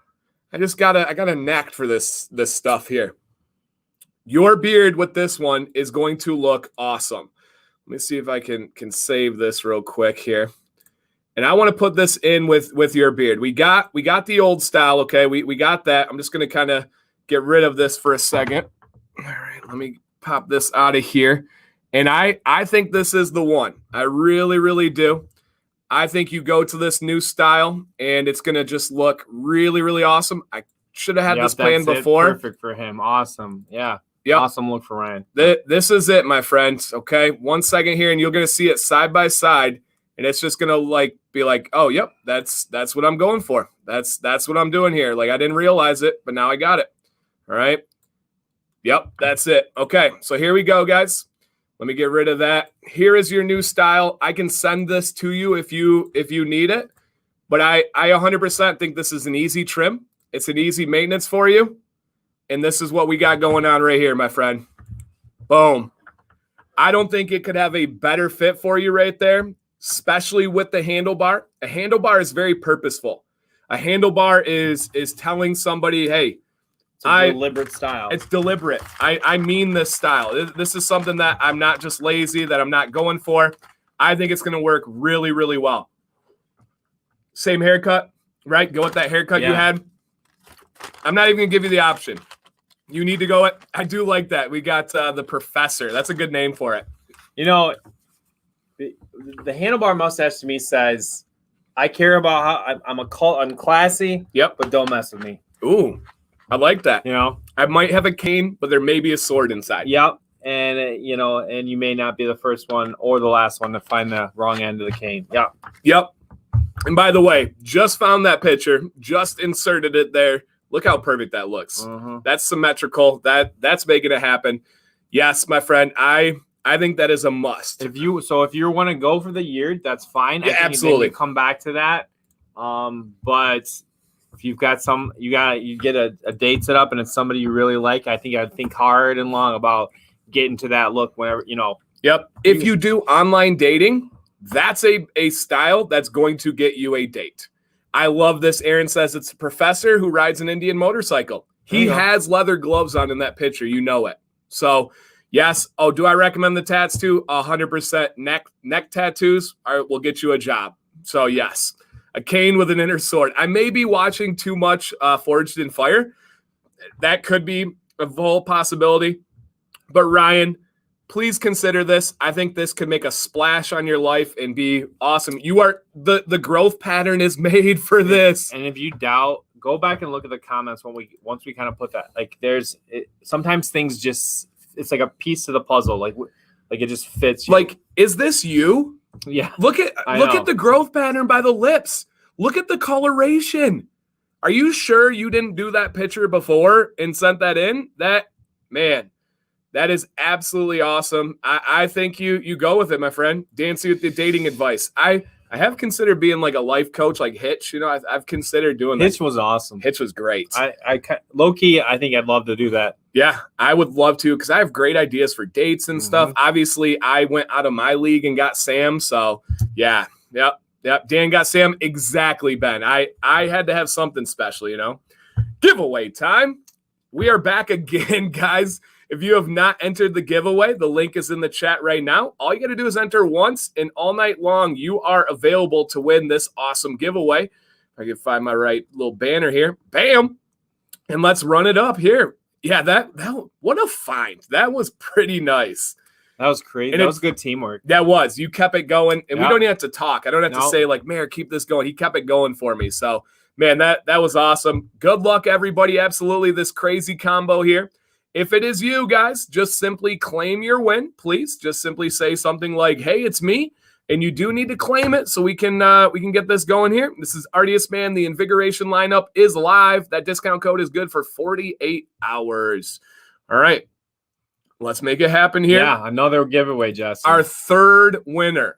I got a knack for this stuff here. Your beard with this one is going to look awesome. Let me see if I can save this real quick here. And I want to put this in with your beard. We got the old style, okay? We got that. I'm just going to kind of get rid of this for a second. All right, let me pop this out of here. And I think this is the one. I really, really do. I think you go to this new style, and it's going to just look really, really awesome. I should have had this plan before. Perfect for him. Awesome. Yeah. Yep. Awesome look for Ryan. This is it, my friends. Okay, 1 second here, and you're going to see it side by side, and it's just going to be like, oh, yep, that's what I'm going for. That's what I'm doing here. Like, I didn't realize it, but now I got it. All right. Yep, that's it. Okay, so here we go, guys. Let me get rid of that. Here is your new style. I can send this to you if you need it, but I 100% think this is an easy trim. It's an easy maintenance for you, and this is what we got going on right here, my friend. Boom. I don't think it could have a better fit for you right there, especially with the handlebar. A handlebar is very purposeful. A handlebar is telling somebody, hey, It's a deliberate style. It's deliberate. I mean this style. This is something that I'm not just lazy, that I'm not going for. I think it's going to work really, really well. Same haircut, right? Go with that haircut you had. I'm not even going to give you the option. You need to go with, I do like that. We got the Professor. That's a good name for it. You know, the handlebar mustache to me says, I care about how I'm classy, but don't mess with me. Ooh. I like that. You know, I might have a cane, but there may be a sword inside. Yep. And, and you may not be the first one or the last one to find the wrong end of the cane. Yep. Yep. And by the way, just found that picture, just inserted it there. Look how perfect that looks. Mm-hmm. That's symmetrical. That's making it happen. Yes, my friend. I think that is a must. If you want to go for the year, that's fine. Yeah, I think absolutely. You come back to that. But if you've got you get a date set up and it's somebody you really like, I think I'd think hard and long about getting to that look whenever, Yep. If you do online dating, that's a style that's going to get you a date. I love this. Aaron says it's a professor who rides an Indian motorcycle. He has leather gloves on in that picture. You know it. So, yes. Oh, do I recommend the tats too? 100%. Neck tattoos will get you a job. So, yes. A cane with an inner sword. I may be watching too much Forged in Fire. That could be a full possibility. But Ryan, please consider this. I think this could make a splash on your life and be awesome. You are the growth pattern is made for this. And if you doubt, go back and look at the comments once we kind of put that. Like sometimes things just, it's like a piece to the puzzle. Like it just fits you. Like, is this you? Yeah. Look at the growth pattern by the lips. Look at the coloration. Are you sure you didn't do that picture before and sent that in? That is absolutely awesome. I think you go with it, my friend. Dancing with the dating advice. I have considered being like a life coach, like Hitch. I've considered doing that. Hitch was awesome. Hitch was great. I low key, I think I'd love to do that. Yeah, I would love to because I have great ideas for dates and stuff. Obviously, I went out of my league and got Sam. So yeah, yep. Dan got Sam. Exactly, Ben. I had to have something special, Giveaway time. We are back again, guys. If you have not entered the giveaway, the link is in the chat right now. All you got to do is enter once, and all night long, you are available to win this awesome giveaway. If I can find my right little banner here. Bam! And let's run it up here. Yeah, that what a find. That was pretty nice. That was crazy. And that was good teamwork. That was. You kept it going, and we don't even have to talk. I don't have to say, like, Mayor, keep this going. He kept it going for me. So, man, that was awesome. Good luck, everybody. Absolutely, this crazy combo here. If it is you guys, just simply claim your win, please. Just simply say something like, hey, it's me. And you do need to claim it so we can get this going here. This is Artius, man. The invigoration lineup is live. That discount code is good for 48 hours. All right. Let's make it happen here. Yeah, another giveaway, Justin. Our third winner.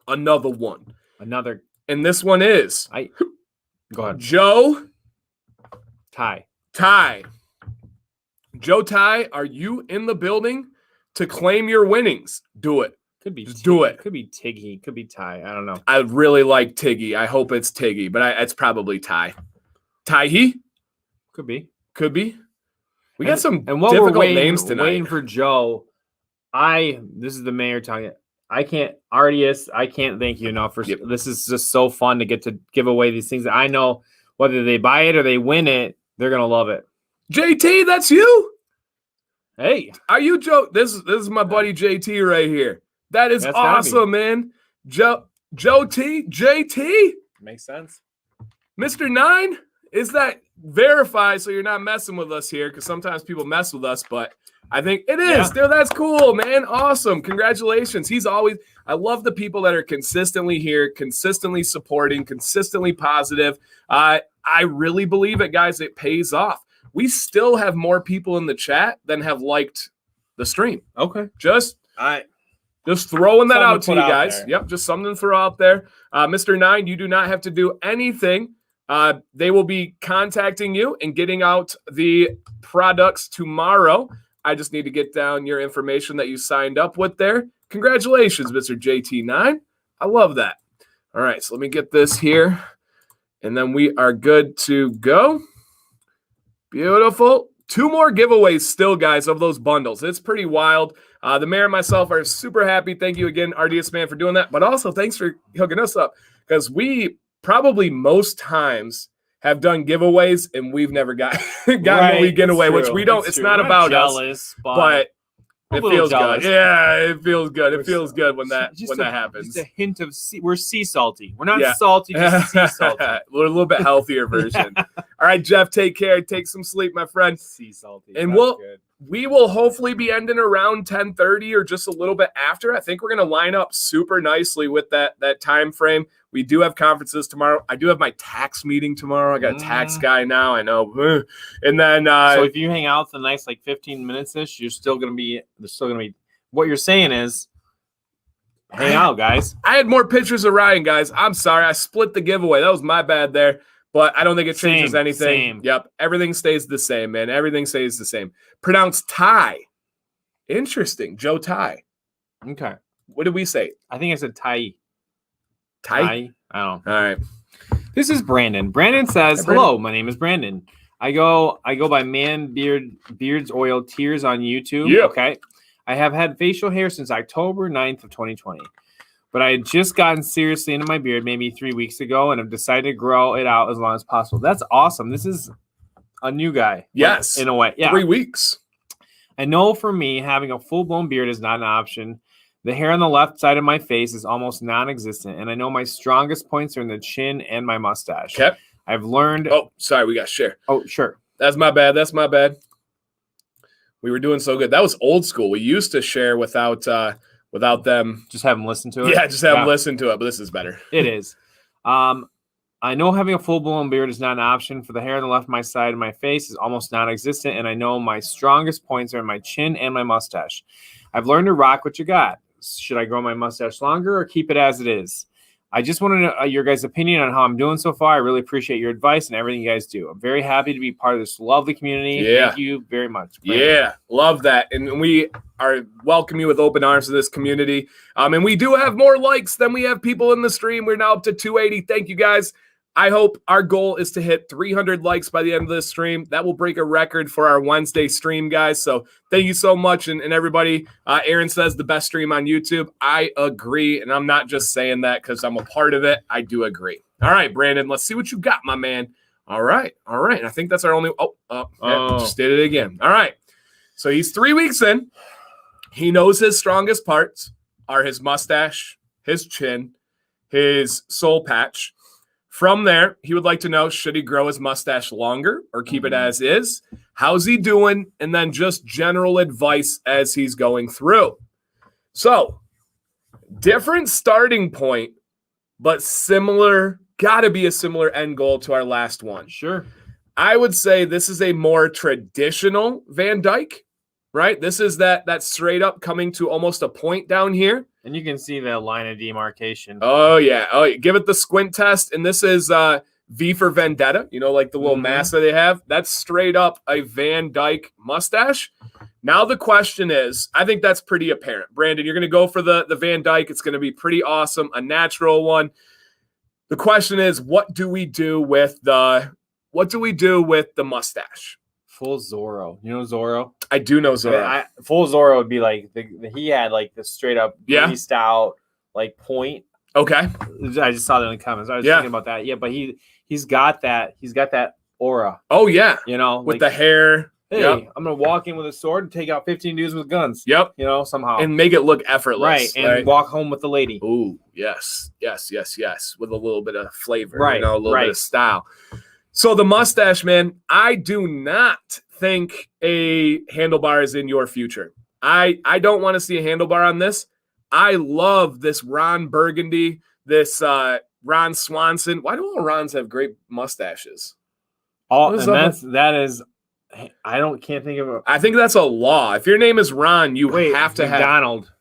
Another one. And this one is go ahead. Joe Ty. Joe Ty, are you in the building to claim your winnings? Do it. Could be Just do it. Could be Tiggy. Could be Ty. I don't know. I really like Tiggy. I hope it's Tiggy, but it's probably Ty. Ty-he? Could be. Could be. We got some and while difficult we're waiting, names tonight. Waiting for Joe. This is the mayor talking. Artius, I can't thank you enough for this. Is just so fun to get to give away these things. I know whether they buy it or they win it, they're gonna love it. JT, that's you. Hey, are you Joe? This is my buddy JT right here. That's awesome, man. Joe T, JT. Makes sense. Mr. 9, is that verified so you're not messing with us here? Because sometimes people mess with us, but I think it is. Dude, that's cool, man. Awesome. Congratulations. I love the people that are consistently here, consistently supporting, consistently positive. I really believe it, guys. It pays off. We still have more people in the chat than have liked the stream. Okay. Just throwing that out to you guys. There. Yep, just something to throw out there. Mr. 9, you do not have to do anything. They will be contacting you and getting out the products tomorrow. I just need to get down your information that you signed up with there. Congratulations, Mr. JT9. I love that. All right, so let me get this here, and then we are good to go. Beautiful. 2 more giveaways still, guys, of those bundles. It's pretty wild. The mayor and myself are super happy. Thank you again, Artius man, for doing that. But also, thanks for hooking us up, because we probably most times have done giveaways and we've never gotten what we get away, which we don't. It's not about us, but it feels good. Yeah, it feels good. It feels good when that happens. Just a hint of we're sea salty. We're not salty, just sea salty. We're a little bit healthier version. All right, Jeff, take care. Take some sleep, my friend. Sea salty. And we will hopefully be ending around 10:30 or just a little bit after. I think we're going to line up super nicely with that time frame. We do have conferences tomorrow. I do have my tax meeting tomorrow. I got a tax guy now. I know. And then so if you hang out for the next 15 minutes-ish, there's still going to be what you're saying is hang out, guys. I had more pictures of Ryan, guys. I'm sorry. I split the giveaway. That was my bad there. But I don't think it changes anything. Same. Yep. Everything stays the same, man. Everything stays the same. Pronounced Ty. Interesting. Joe Ty. Okay. What did we say? I think I said Ty. Ty? I don't know. All right. This is Brandon. Brandon says, "Hello, my name is Brandon. I go by Beards Oil Tears on YouTube. Yep. Okay. I have had facial hair since October 9th of 2020. But I had just gotten seriously into my beard maybe 3 weeks ago and have decided to grow it out as long as possible." That's awesome. This is a new guy. Yes. In a way. Yeah. 3 weeks. I know for me, having a full-blown beard is not an option. The hair on the left side of my face is almost non-existent, and I know my strongest points are in the chin and my mustache. Okay. I've learned... Oh, sorry. We got to share. Oh, sure. That's my bad. We were doing so good. That was old school. We used to share without them. Just have them listen to it? Yeah, just have them listen to it, but this is better. It is. I know having a full-blown beard is not an option. For the hair on the left of my side of my face is almost non-existent, and I know my strongest points are in my chin and my mustache. I've learned to rock what you got. Should I grow my mustache longer or keep it as it is? I just want to know your guys' opinion on how I'm doing so far. I really appreciate your advice and everything you guys do. I'm very happy to be part of this lovely community. Yeah. Thank you very much. Brandon. Yeah, love that. And we are welcome you with open arms to this community. And we do have more likes than we have people in the stream. We're now up to 280. Thank you, guys. I hope our goal is to hit 300 likes by the end of this stream. That will break a record for our Wednesday stream, guys. So thank you so much. And everybody, Aaron says the best stream on YouTube. I agree. And I'm not just saying that because I'm a part of it. I do agree. All right, Brandon, let's see what you got, my man. All right. And I think that's our only. Just did it again. All right. So he's 3 weeks in. He knows his strongest parts are his mustache, his chin, his soul patch. From there, he would like to know, should he grow his mustache longer or keep it as is? How's he doing? And then just general advice as he's going through. So, different starting point, but similar, got to be a similar end goal to our last one. Sure. I would say this is a more traditional Van Dyke, right? This is that straight up coming to almost a point down here. And you can see the line of demarcation. Oh, yeah. Give it the squint test. And this is V for Vendetta, you know, like the little mask that they have. That's straight up a Van Dyke mustache. Now the question is, I think that's pretty apparent. Brandon, you're going to go for the Van Dyke. It's going to be pretty awesome, a natural one. The question is, what do we do with the mustache? Full Zorro. You know Zorro? I do know Zorro. Full Zorro would be like he had like the straight up greased out like point. Okay. I just saw that in the comments. I was thinking about that. Yeah, but he's got that aura. Oh yeah. You know, with the hair. Hey, I'm gonna walk in with a sword and take out 15 dudes with guns. Yep. You know, somehow. And make it look effortless. Right. And walk home with the lady. Ooh, yes. With a little bit of flavor. Right. You know, a little bit of style. So the mustache, man, I do not think a handlebar is in your future. I don't want to see a handlebar on this. I love this Ron Burgundy, this Ron Swanson. Why do all Rons have great mustaches? That is can't think of it. I think that's a law. If your name is Ron, you have to have McDonald.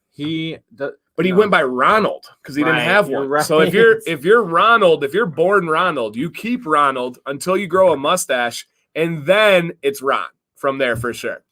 But he went by Ronald because he didn't have one. Right. So if you're Ronald, if you're born Ronald, you keep Ronald until you grow a mustache, and then it's Ron from there for sure.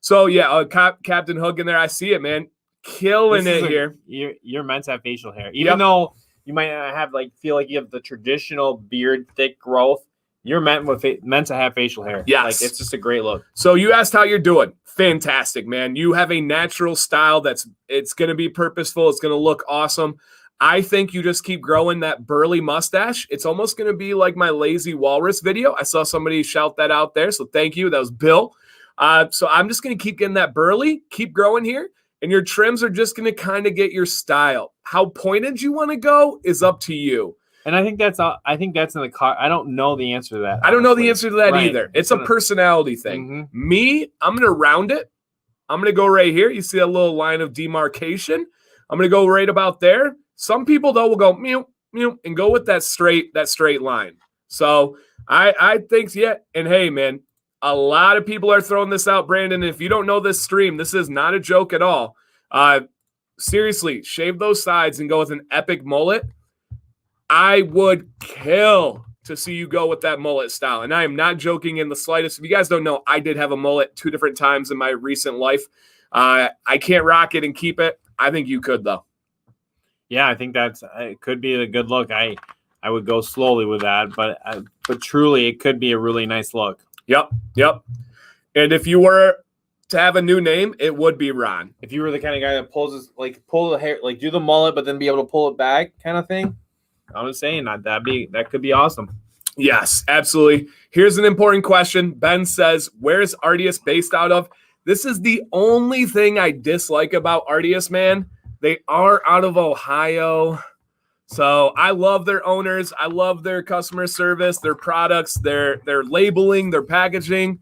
So yeah, Captain Hook in there. I see it, man. Killing it here. You're meant to have facial hair, even though you might not have feel like you have the traditional beard thick growth. You're meant to have facial hair. Yes. It's just a great look. So you asked how you're doing. Fantastic, man. You have a natural style it's going to be purposeful. It's going to look awesome. I think you just keep growing that burly mustache. It's almost going to be like my lazy walrus video. I saw somebody shout that out there. So thank you. That was Bill. So I'm just going to keep getting that burly, keep growing here. And your trims are just going to kind of get your style. How pointed you want to go is up to you. And I think that's in the car. I don't know the answer to that. I don't know the answer to that either. It's a personality thing. Me, I'm going to round it. I'm going to go right here. You see a little line of demarcation. I'm going to go right about there. Some people, though, will go mew, mew, and go with that straight line. So I think, yeah. And hey, man, a lot of people are throwing this out, Brandon. If you don't know this stream, this is not a joke at all. Seriously, shave those sides and go with an epic mullet. I would kill to see you go with that mullet style. And I am not joking in the slightest. If you guys don't know, I did have a mullet 2 different times in my recent life. I can't rock it and keep it. I think you could, though. Yeah, I think it could be a good look. I would go slowly with that, but truly it could be a really nice look. Yep. And if you were to have a new name, it would be Ron. If you were the kind of guy that pull the hair, do the mullet, but then be able to pull it back kind of thing. I'm just saying that could be awesome. Yes, absolutely. Here's an important question. Ben says, where is Artius based out of? This is the only thing I dislike about Artius, man. They are out of Ohio. So I love their owners. I love their customer service, their products, their labeling, their packaging.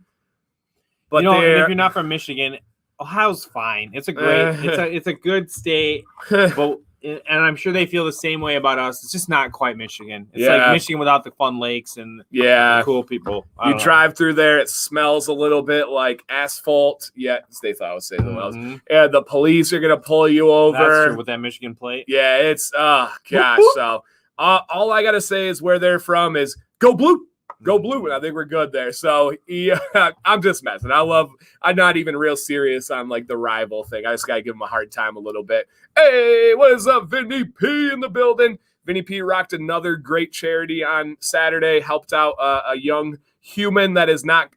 But if you're not from Michigan, Ohio's fine. It's a great, it's a good state. But and I'm sure they feel the same way about us. It's just not quite Michigan. It's like Michigan without the fun lakes and the cool people. You drive through there, it smells a little bit like asphalt. Yeah, they thought I would say the else. Yeah, the police are gonna pull you over. That's true, with that Michigan plate. Yeah, it's gosh. So all I gotta say is where they're from is go blue. Go blue, and I think we're good there. So I'm just messing. I'm not even real serious on the rival thing. I just gotta give him a hard time a little bit. Hey, what is up, Vinny P in the building? Vinny P rocked another great charity on Saturday. Helped out a young human that is not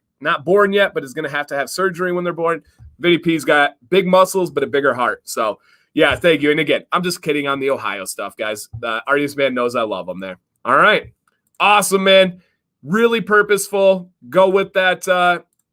born yet, but is gonna have to have surgery when they're born. Vinny P's got big muscles, but a bigger heart. So yeah, thank you. And again, I'm just kidding on the Ohio stuff, guys. The Artius man knows I love him there. All right, awesome, man. Really purposeful. Go with that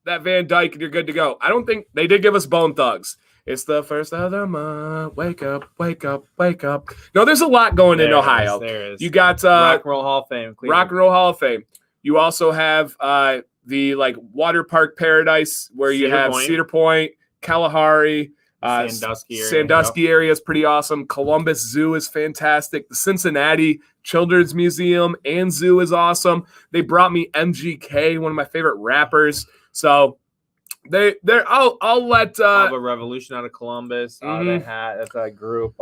Van Dyke, and you're good to go. I don't think they did give us Bone Thugs. It's the first of the month. Wake up, wake up, wake up. No, there's a lot going in Ohio. There is. You got Rock and Roll Hall of Fame. Cleveland. Rock and Roll Hall of Fame. You also have the water park paradise where you have Cedar Point, Kalahari. Sandusky area is pretty awesome. Columbus Zoo is fantastic. The Cincinnati Children's Museum and Zoo is awesome. They brought me MGK, one of my favorite rappers. So I'll let a Revolution out of Columbus. They had that's a group.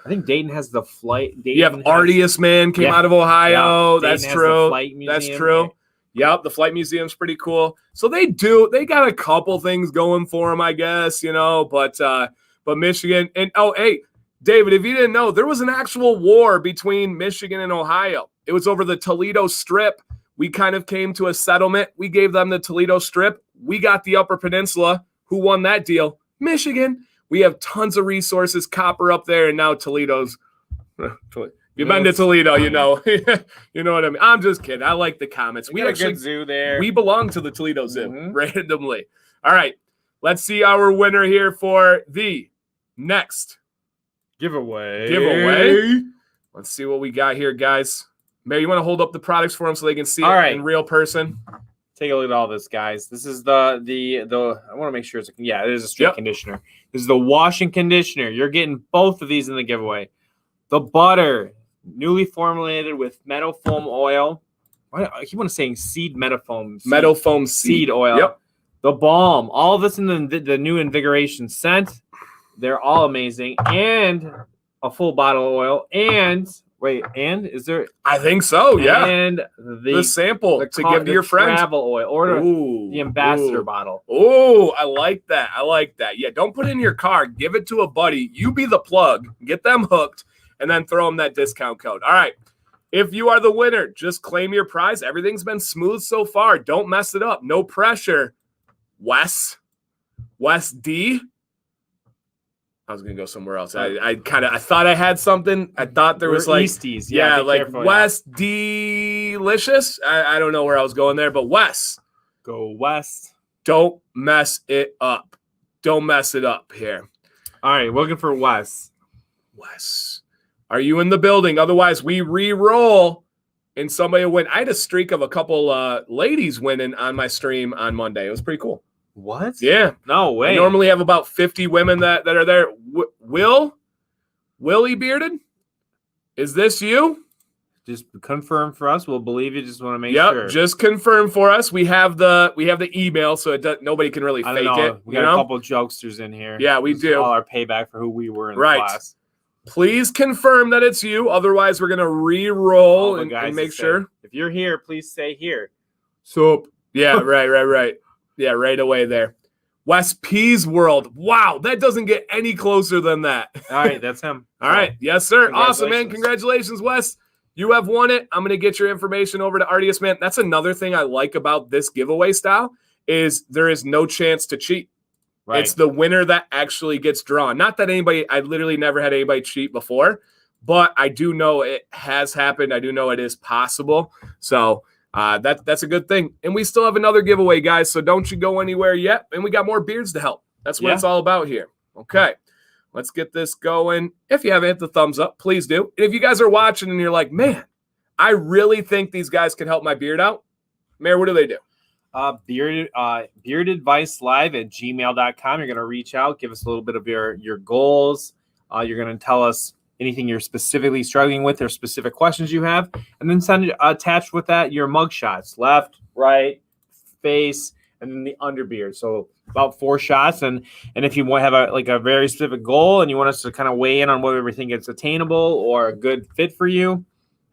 I think Dayton has the flight. You have Artius, man, came out of Ohio. Yeah, That's Dayton true. Flight Museum. That's true. Yep, the flight museum's pretty cool. So they got a couple things going for them, I guess, but Michigan and hey, David, if you didn't know, there was an actual war between Michigan and Ohio. It was over the Toledo Strip. We kind of came to a settlement. We gave them the Toledo Strip. We got the Upper Peninsula. Who won that deal? Michigan. We have tons of resources, copper up there, and now Toledo's. You've been to Toledo, you know. You know what I mean? I'm just kidding. I like the comments. We got a good zoo there. We belong to the Toledo Zoo randomly. All right. Let's see our winner here for the next giveaway. Let's see what we got here, guys. Mary, you want to hold up the products for them so they can see it in real person? Take a look at all this, guys. This is the I want to make sure it is a straight conditioner. This is the washing conditioner. You're getting both of these in the giveaway. The butter, newly formulated with meadow foam oil. I keep on saying seed meadow foam. Meadow foam seed oil. Yep. The balm. All of this in the new invigoration scent. They're all amazing. And a full bottle of oil. And is there? I think so. Yeah. And the sample to give to your friends. Travel oil. Order the ambassador bottle. Oh, I like that. Yeah. Don't put it in your car. Give it to a buddy. You be the plug. Get them hooked. And then throw them that discount code. All right. If you are the winner, just claim your prize. Everything's been smooth so far. Don't mess it up. No pressure. Wes D. I was gonna go somewhere else. I thought I had something. I thought there was like Easties. like careful, Wes Delicious. I don't know where I was going there, but Wes. Go West. Don't mess it up. Don't mess it up here. All right, looking for Wes. Are you in the building? Otherwise, we re-roll and somebody will win. I had a streak of a couple ladies winning on my stream on Monday. It was pretty cool. What? Yeah. No way. I normally have about 50 women that are there. Willie Bearded? Is this you? Just confirm for us. We'll believe you. Just want to make sure. Yep, just confirm for us. We have the email, so nobody can really fake it. We got a couple jokesters in here. Yeah, we do. All our payback for who we were in the class. Please confirm that it's you. Otherwise, we're going to re-roll and make sure. If you're here, please say here. So, yeah, right. Yeah, right away there. Wes P's World. Wow, that doesn't get any closer than that. All right, that's him. All right. Yes, sir. Awesome, man. Congratulations, Wes. You have won it. I'm going to get your information over to Artius, man. That's another thing I like about this giveaway style is there is no chance to cheat. Right. It's the winner that actually gets drawn. Not that I literally never had anybody cheat before, but I do know it has happened. I do know it is possible. So that's a good thing. And we still have another giveaway, guys. So don't you go anywhere yet. And we got more beards to help. That's what it's all about here. Okay. Let's get this going. If you haven't hit the thumbs up, please do. And if you guys are watching and you're like, man, I really think these guys can help my beard out. Mayor, what do they do? beardadvicelive@gmail.com. You're going to reach out, give us a little bit of your goals. You're going to tell us anything you're specifically struggling with or specific questions you have, and then send attached with that your mug shots, left, right, face, and then the underbeard. So about 4 shots. And if you want to have a very specific goal and you want us to kind of weigh in on whether everything gets attainable or a good fit for you,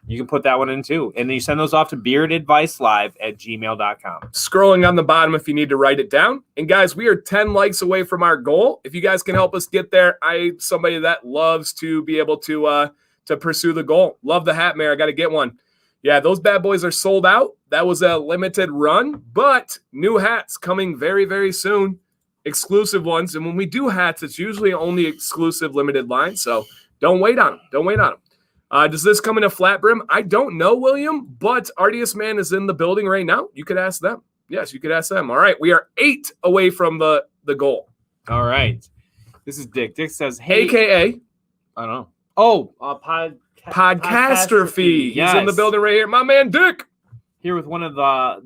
you can put that one in too. And then you send those off to beardadvicelive@gmail.com. Scrolling on the bottom if you need to write it down. And guys, we are 10 likes away from our goal. If you guys can help us get there, I'm somebody that loves to be able to pursue the goal. Love the hat, Mayor. I got to get one. Yeah, those bad boys are sold out. That was a limited run, but new hats coming very, very soon. Exclusive ones. And when we do hats, it's usually only exclusive limited line. So don't wait on them. Does this come in a flat brim? I don't know, William, but Artius Man is in the building right now. You could ask them. Yes, you could ask them. All right, we are 8 away from the goal. All right. This is Dick. Dick says, hey. AKA. I don't know. Oh, Podcaster Fee. He's in the building right here. My man, Dick. Here with one of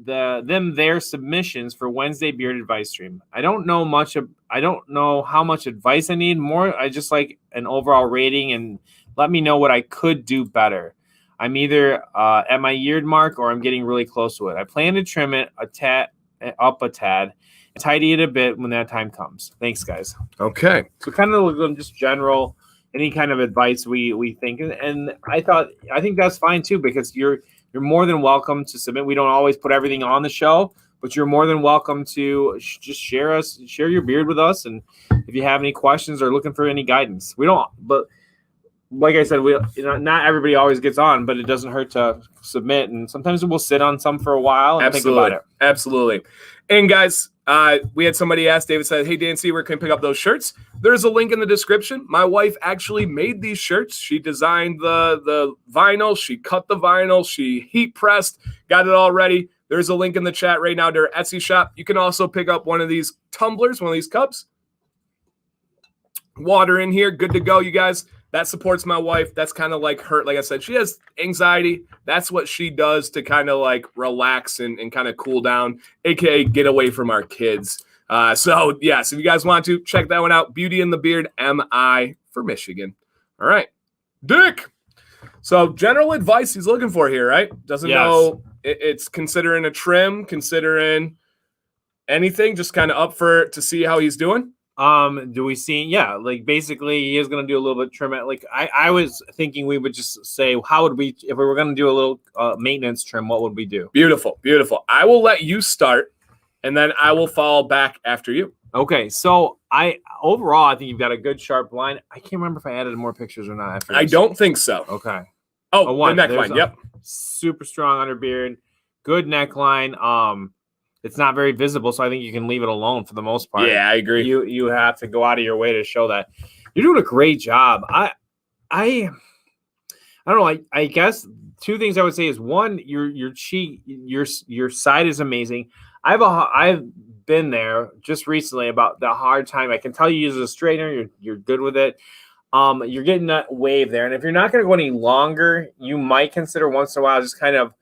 their submissions for Wednesday Beard Advice Stream. I don't know how much advice I need. More, I just like an overall rating and let me know what I could do better. I'm either at my year mark or I'm getting really close to it. I plan to trim it a tad, tidy it a bit when that time comes. Thanks, guys. Okay. So kind of just general, any kind of advice we think. And I think that's fine too, because you're more than welcome to submit. We don't always put everything on the show, but you're more than welcome to just share your beard with us. And if you have any questions or looking for any guidance, but like I said, not everybody always gets on, but it doesn't hurt to submit. And sometimes we'll sit on some for a while and think about it. Absolutely. And guys, we had somebody ask, David said, hey, Dan C, where can I pick up those shirts? There's a link in the description. My wife actually made these shirts. She designed the vinyl. She cut the vinyl. She heat pressed, got it all ready. There's a link in the chat right now to her Etsy shop. You can also pick up one of these tumblers, one of these cups. Water in here. Good to go, you guys. That supports my wife. That's kind of like her. Like I said, she has anxiety. That's what she does to kind of like relax and kind of cool down, aka get away from our kids. So yes, if you guys want to, check that one out. Beauty in the Beard, MI for Michigan. All right. Dick. So general advice he's looking for here, right? Doesn't know. It's considering a trim, considering anything, just kind of up to see how he's doing. Do we see? Yeah, like basically he is going to do a little bit trim. Like I was thinking we would just say, how would we, if we were going to do a little maintenance trim, what would we do? Beautiful, beautiful. I will let you start, and then I will fall back after you. Okay, so overall I think you've got a good sharp line. I can't remember if I added more pictures or not. I don't think so. Okay. Oh, the neckline. Yep. Super strong underbeard, good neckline. It's not very visible, so I think you can leave it alone for the most part. Yeah, I agree. You have to go out of your way to show that. You're doing a great job. I don't know. I guess two things I would say is, one, your cheek, your side is amazing. I've been there just recently about the hard time. I can tell you use a straightener. You're good with it. You're getting that wave there, and if you're not going to go any longer, you might consider once in a while just kind of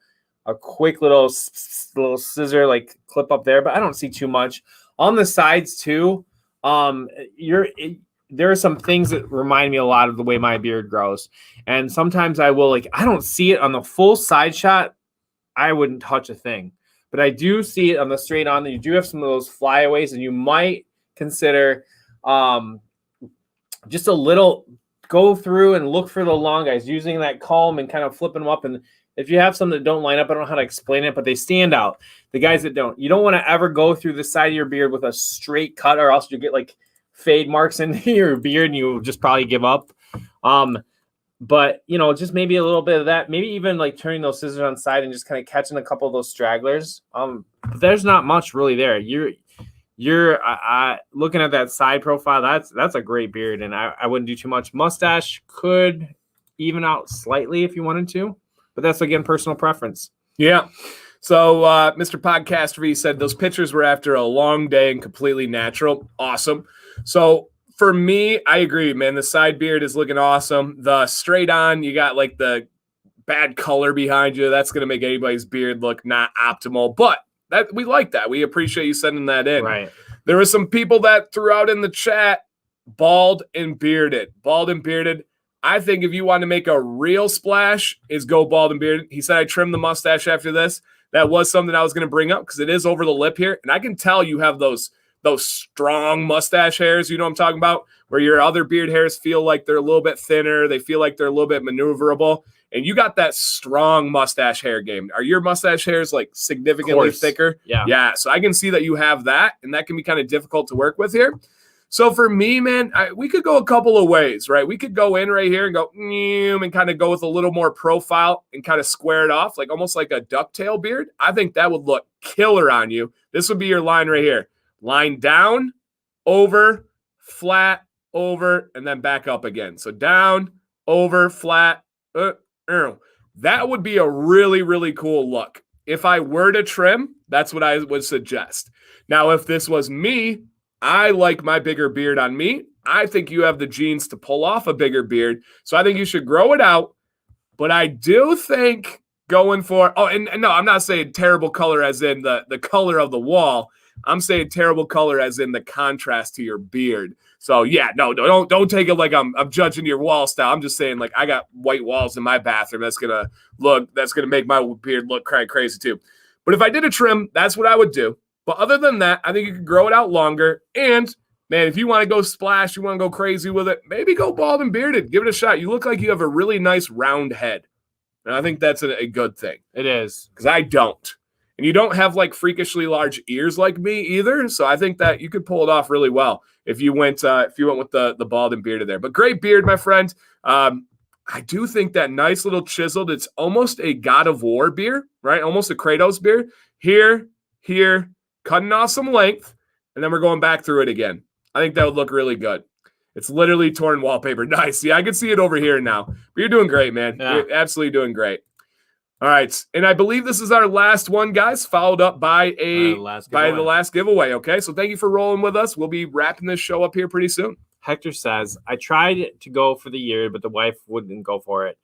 a quick little scissor like clip up there, but I don't see too much on the sides too. There are some things that remind me a lot of the way my beard grows, and sometimes I will I don't see it on the full side shot. I wouldn't touch a thing, but I do see it on the straight on. You do have some of those flyaways, and you might consider just a little go through and look for the long guys, using that comb and kind of flipping them up. And if you have some that don't line up, I don't know how to explain it, but they stand out. The guys that don't, you don't want to ever go through the side of your beard with a straight cut, or else you get like fade marks into your beard and you'll just probably give up. But just maybe a little bit of that, maybe even like turning those scissors on side and just kind of catching a couple of those stragglers. But there's not much really there. You're looking at that side profile. That's a great beard, and I wouldn't do too much. Mustache could even out slightly if you wanted to. But that's, again, personal preference. Yeah. So Mr. Podcast V said those pictures were after a long day and completely natural. Awesome. So for me, I agree, man. The side beard is looking awesome. The straight on, you got like the bad color behind you. That's going to make anybody's beard look not optimal. But we like that. We appreciate you sending that in. Right. There were some people that threw out in the chat, bald and bearded. Bald and bearded. I think if you want to make a real splash, is go bald and bearded. He said I trimmed the mustache after this. That was something I was going to bring up because it is over the lip here. And I can tell you have those strong mustache hairs, you know what I'm talking about, where your other beard hairs feel like they're a little bit thinner. They feel like they're a little bit maneuverable. And you got that strong mustache hair game. Are your mustache hairs like significantly thicker? Yeah. Yeah. So I can see that you have that, and that can be kind of difficult to work with here. So for me, man, we could go a couple of ways, right? We could go in right here and go and kind of go with a little more profile and kind of square it off, like almost like a ducktail beard. I think that would look killer on you. This would be your line right here. Line down, over, flat, over, and then back up again. So down, over, flat. That would be a really, really cool look. If I were to trim, that's what I would suggest. Now, if this was me, I like my bigger beard on me. I think you have the genes to pull off a bigger beard. So I think you should grow it out. But I do think going for, and no, I'm not saying terrible color as in the color of the wall. I'm saying terrible color as in the contrast to your beard. So yeah, no, don't take it like I'm judging your wall style. I'm just saying, like, I got white walls in my bathroom. That's gonna make my beard look crazy too. But if I did a trim, that's what I would do. But other than that, I think you could grow it out longer. And man, if you want to go splash, you want to go crazy with it, maybe go bald and bearded. Give it a shot. You look like you have a really nice round head. And I think that's a good thing. It is. Because I don't. And you don't have like freakishly large ears like me either. So I think that you could pull it off really well if you went with the bald and bearded there. But great beard, my friend. I do think that nice little chiseled, it's almost a God of War beard, right? Almost a Kratos beard. Here, cutting off some length, and then we're going back through it again. I think that would look really good. It's literally torn wallpaper. Nice. Yeah, I can see it over here now. But you're doing great, man. Yeah. You're absolutely doing great. All right. And I believe this is our last one, guys, followed up by the last giveaway. Okay. So thank you for rolling with us. We'll be wrapping this show up here pretty soon. Hector says, I tried to go for the year, but the wife wouldn't go for it.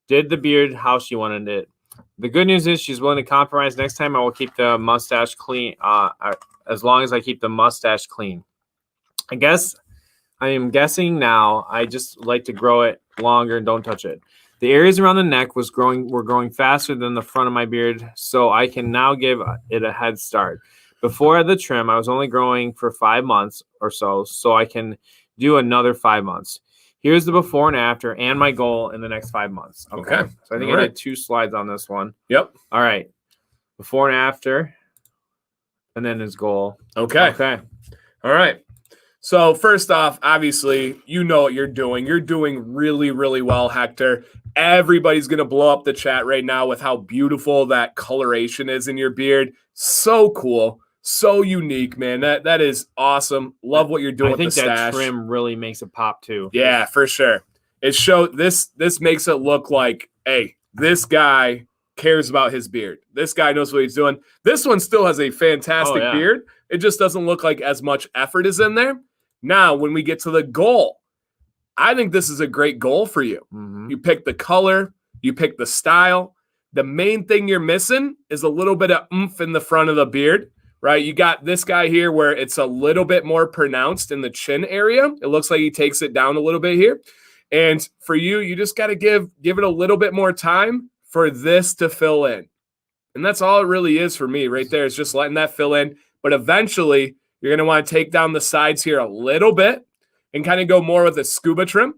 Did the beard how she wanted it. The good news is she's willing to compromise. Next time I will keep the mustache clean, as long as I keep the mustache clean. I am guessing now I just like to grow it longer and don't touch it. The areas around the neck were growing faster than the front of my beard, so I can now give it a head start. Before the trim, I was only growing for 5 months or so I can do another 5 months. Here's the before and after and my goal in the next 5 months. Okay. So I think I did 2 slides on this one. Yep. All right. Before and after, and then his goal. Okay. All right. So first off, obviously, you know what you're doing. You're doing really, really well, Hector. Everybody's going to blow up the chat right now with how beautiful that coloration is in your beard. So cool. So unique, man. That is awesome. Love what you're doing with the stash. I think that trim really makes it pop, too. Yeah, for sure. This makes it look like, hey, this guy cares about his beard. This guy knows what he's doing. This one still has a fantastic beard. It just doesn't look like as much effort is in there. Now, when we get to the goal, I think this is a great goal for you. Mm-hmm. You pick the color, you pick the style. The main thing you're missing is a little bit of oomph in the front of the beard, right? You got this guy here where it's a little bit more pronounced in the chin area. It looks like he takes it down a little bit here. And for you, you just got to give it a little bit more time for this to fill in. And that's all it really is for me right there. It's just letting that fill in. But eventually, you're going to want to take down the sides here a little bit and kind of go more with a scuba trim,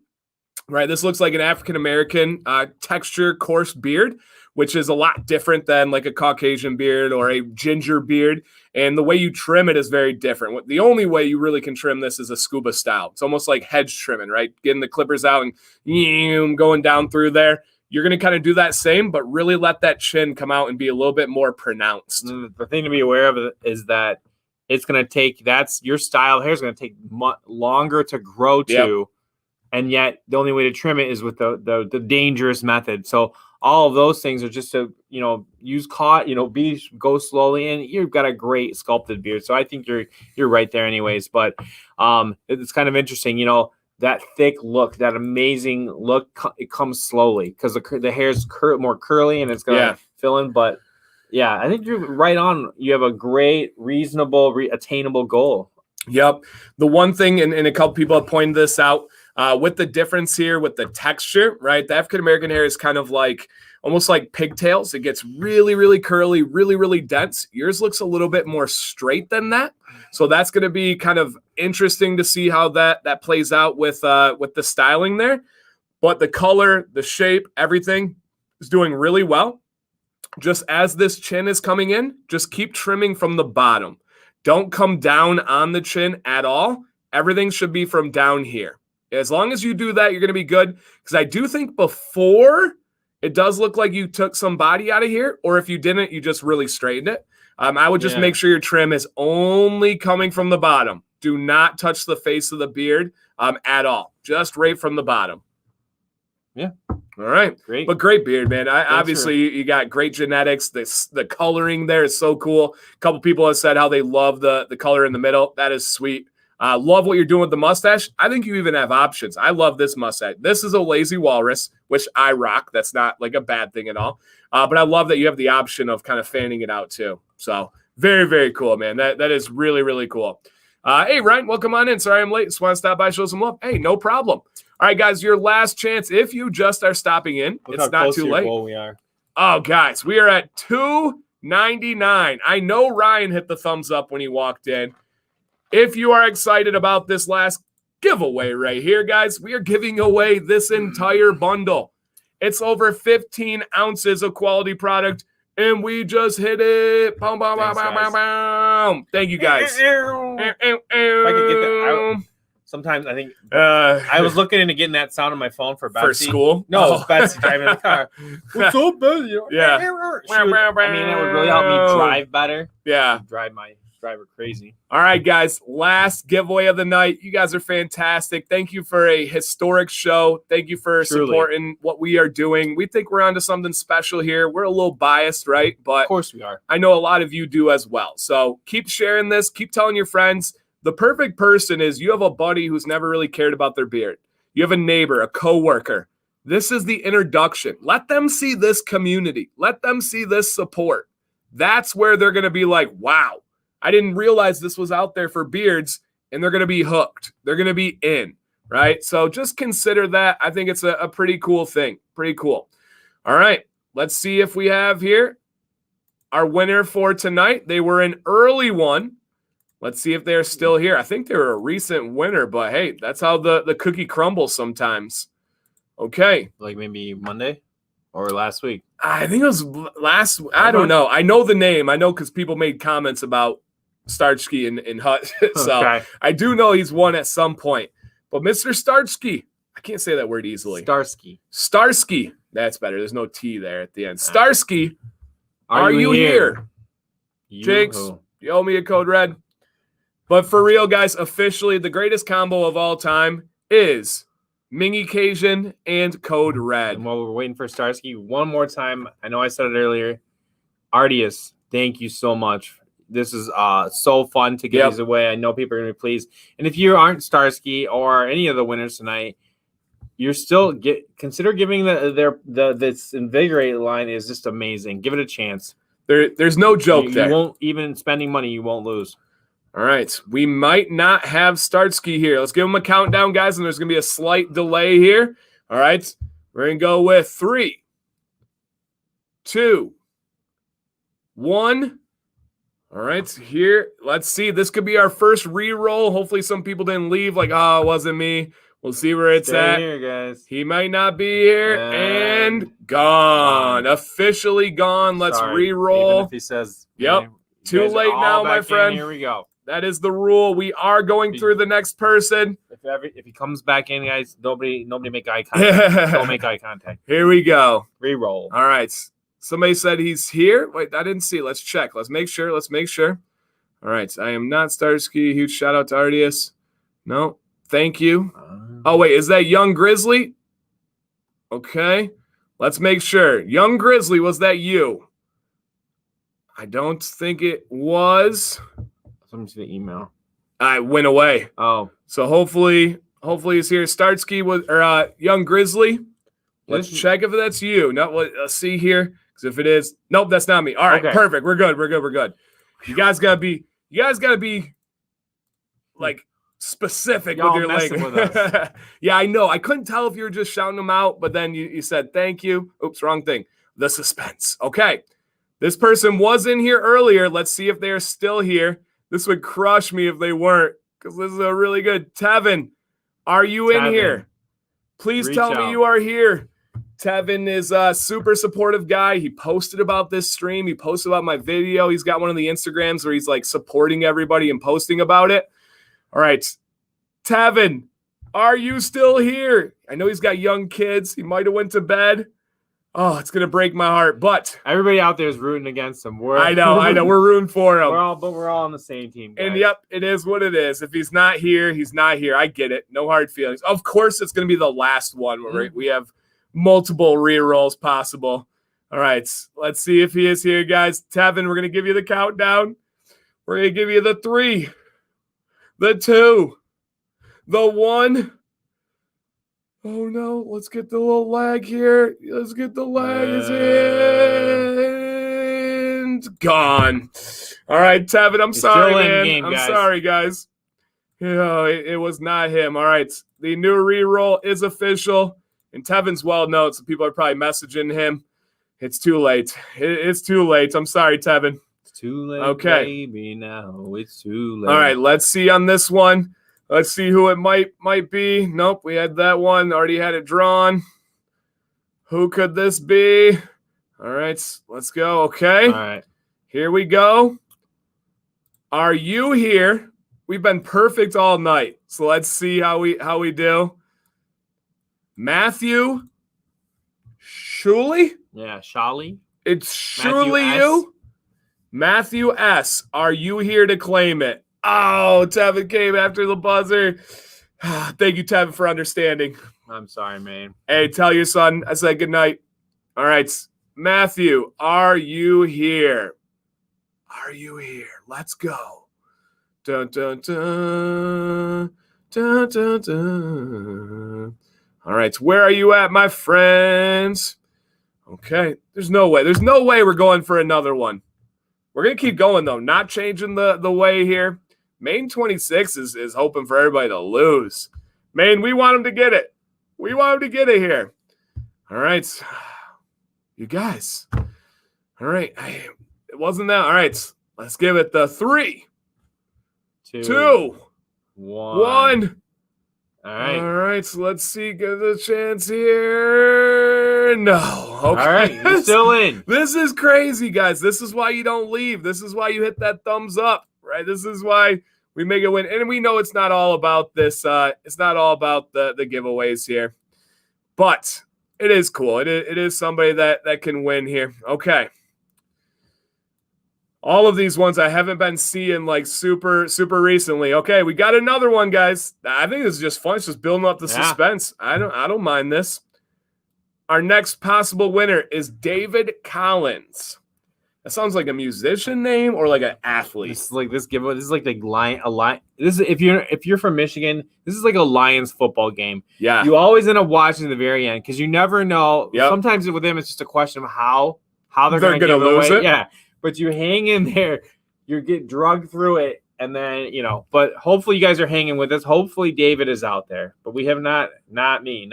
right? This looks like an African-American texture coarse beard, which is a lot different than like a Caucasian beard or a ginger beard. And the way you trim it is very different. The only way you really can trim this is a scuba style. It's almost like hedge trimming, right? Getting the clippers out and going down through there. You're going to kind of do that same, but really let that chin come out and be a little bit more pronounced. The thing to be aware of is that it's going to take, your style hair is going to take longer to grow to. Yep. And yet the only way to trim it is with the dangerous method. So all of those things are just to, use go slowly, and you've got a great sculpted beard. So I think you're right there anyways, but it's kind of interesting, that thick look, that amazing look, it comes slowly because the hair's more curly and it's going to fill in. But yeah, I think you're right on. You have a great, reasonable, attainable goal. Yep. The one thing, and a couple people have pointed this out, with the difference here with the texture, right? The African-American hair is kind of like almost like pigtails. It gets really, really curly, really, really dense. Yours looks a little bit more straight than that. So that's going to be kind of interesting to see how that plays out with the styling there. But the color, the shape, everything is doing really well. Just as this chin is coming in, just keep trimming from the bottom. Don't come down on the chin at all. Everything should be from down here. As long as you do that, you're going to be good. Because I do think before, it does look like you took some body out of here. Or if you didn't, you just really straightened it. I would just make sure your trim is only coming from the bottom. Do not touch the face of the beard at all. Just right from the bottom. Yeah. All right. Great. But great beard, man. Obviously, you got great genetics. The coloring there is so cool. A couple people have said how they love the color in the middle. That is sweet. Love what you're doing with the mustache. I think you even have options. I love this mustache. This is a lazy walrus, which I rock. That's not like a bad thing at all. But I love that you have the option of kind of fanning it out too. So very, very cool, man. That is really, really cool. Hey, Ryan, welcome on in. Sorry I'm late. Just want to stop by, show some love. Hey, no problem. All right, guys, your last chance. If you just are stopping in, it's not too late. We are. Oh, guys, we are at $2.99. I know Ryan hit the thumbs up when he walked in. if you are excited about this last giveaway right here, guys, we are giving away this entire bundle. It's over 15 ounces of quality product, and we just hit it. Boom, boom, boom, boom, boom, boom. Thank you, guys. If I could get that. Sometimes I think I was looking into getting that sound on my phone for Betsy. For school? No, it was Betsy driving the car. What's up, Betsy? Yeah. I mean, it would really help me drive better. Yeah. Drive her crazy. All right, guys. Last giveaway of the night. You guys are fantastic. Thank you for a historic show. Thank you for supporting what we are doing. We think we're onto something special here. We're a little biased, right? But of course we are. I know a lot of you do as well. So keep sharing this. Keep telling your friends. The perfect person is you have a buddy who's never really cared about their beard. You have a neighbor, a coworker. This is the introduction. Let them see this community. Let them see this support. That's where they're going to be like, wow. I didn't realize this was out there for beards, and they're going to be hooked. They're going to be in, right? So just consider that. I think it's a pretty cool thing. Pretty cool. All right, let's see if we have here our winner for tonight. They were an early one. Let's see if they're still here. I think they were a recent winner, but hey, that's how the cookie crumbles sometimes. Okay. Like maybe Monday or last week. I think it was last. I don't know. I know the name. I know because people made comments about Starsky and Hut. So okay. I do know he's won at some point. But Mr. Starsky, I can't say that word easily. Starsky. That's better. There's no T there at the end. Starsky, are you here? Jinx, you owe me a code red. But for real, guys, officially, the greatest combo of all time is Mingy Cajun and Code Red. And while we're waiting for Starsky, one more time, I know I said it earlier, Artius, thank you so much. This is so fun to get these away. I know people are going to be pleased. And if you aren't Starsky or any of the winners tonight, you're still consider giving this Invigorate line is just amazing. Give it a chance. There's no joke there. You won't, even spending money, you won't lose. All right, we might not have Starsky here. Let's give him a countdown, guys, and there's going to be a slight delay here. All right, we're going to go with 3, 2, 1. All right, here, let's see. This could be our first re-roll. Hopefully some people didn't leave like, oh, it wasn't me. We'll see where it's at. Here, guys. He might not be here. And gone. Officially gone. Let's re-roll. Even if he says, yep, too late now, my friend. Here we go. That is the rule. We are going through the next person. If he comes back in, guys, nobody make eye contact. Don't make eye contact. Here we go. Re-roll. All right. Somebody said he's here. Wait, I didn't see. Let's check. Let's make sure. All right. I am not Starsky. Huge shout out to Artius. No. Thank you. Oh, wait. Is that Young Grizzly? Okay. Let's make sure. Young Grizzly, was that you? I don't think it was. Let me see the email. I went away. Oh. So hopefully he's here. Starsky was or Young Grizzly. Let's check if that's you. No, let's see here. Because if it is, nope, that's not me. All right, perfect. We're good. You guys gotta be like specific with your language. Yeah, I know. I couldn't tell if you were just shouting them out, but then you said thank you. Oops, wrong thing. The suspense. Okay. This person was in here earlier. Let's see if they're still here. This would crush me if they weren't, because this is a really good. Tevin, are you in here? Please tell me you are here. Tevin is a super supportive guy. He posted about this stream. He posted about my video. He's got one of the Instagrams where he's like supporting everybody and posting about it. All right. Tevin, are you still here? I know he's got young kids. He might have went to bed. Oh, it's going to break my heart. But everybody out there is rooting against him. I know. We're rooting for him. We're all on the same team, guys. And yep, it is what it is. If he's not here, he's not here. I get it. No hard feelings. Of course, it's going to be the last one where we have multiple re-rolls possible. All right, let's see if he is here, guys. Tevin, we're going to give you the countdown. We're going to give you the 3, the 2, the 1. Oh, no. Let's get the little lag here. Let's get the lag. And gone. All right, Tevin, I'm sorry, man. I'm sorry, guys. It was not him. All right, the new re-roll is official. And Tevin's well known, so people are probably messaging him. It's too late. It's too late. I'm sorry, Tevin. It's too late, Okay. baby. Now it's too late. All right, let's see on this one. Let's see who it might be. Nope, we had that one. Already had it drawn. Who could this be? All right, let's go. Okay. All right. Here we go. Are you here? We've been perfect all night. So let's see how we do. Matthew Shuley? Yeah, Shali. It's surely you. Matthew S. Are you here to claim it? Oh, Tevin came after the buzzer. Thank you, Tevin, for understanding. I'm sorry, man. Hey, tell your son I said good night. All right, Matthew, are you here? Are you here? Let's go. Dun, dun, dun, dun, dun, dun. All right, where are you at, my friends? Okay, there's no way we're going for another one. We're going to keep going, though, not changing the way here. Maine 26 is hoping for everybody to lose. Maine, we want them to get it. We want them to get it here. All right, you guys. All right, it wasn't that. All right, let's give it the 3, 2, 1. All right, so let's see. Get a chance here. No. Okay. All right, you're still in. This is crazy, guys. This is why you don't leave. This is why you hit that thumbs up, right? This is why we make it win. And we know it's not all about this. It's not all about the giveaways here. But it is cool. It is somebody that can win here. Okay. All of these ones I haven't been seeing like super recently. Okay, we got another one, guys. I think this is just fun. It's just building up the suspense. I don't mind this. Our next possible winner is David Collins. That sounds like a musician name or like an athlete. This is like this giveaway. This is like a lion. This is if you're from Michigan. This is like a Lions football game. Yeah, you always end up watching the very end because you never know. Yep. Sometimes with them, it's just a question of how they're going to lose it. Yeah. But you hang in there, you get drugged through it, and then, but hopefully you guys are hanging with us. Hopefully David is out there. But we have not me.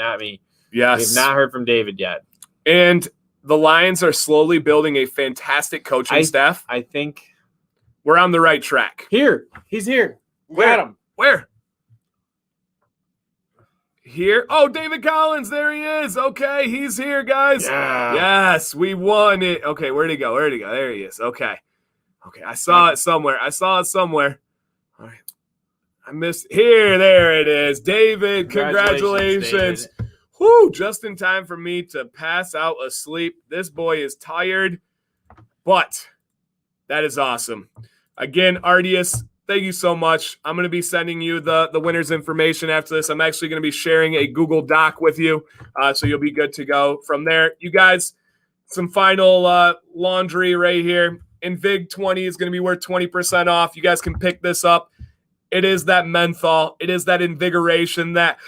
Yes. We have not heard from David yet. And the Lions are slowly building a fantastic coaching staff. I think we're on the right track. Here. He's here. Got him. Where? Here. Oh, David Collins. There he is. Okay, he's here, guys. Yeah. Yes, we won it. Okay, where'd he go? There he is. Okay. I saw it somewhere. All right. I missed. Here, there it is. David, congratulations. David. Whoo, just in time for me to pass out asleep. This boy is tired, but that is awesome. Again, Artius, thank you so much. I'm going to be sending you the winner's information after this. I'm actually going to be sharing a Google Doc with you, so you'll be good to go from there. You guys, some final laundry right here. Invig20 is going to be worth 20% off. You guys can pick this up. It is that menthol. It is that invigoration, that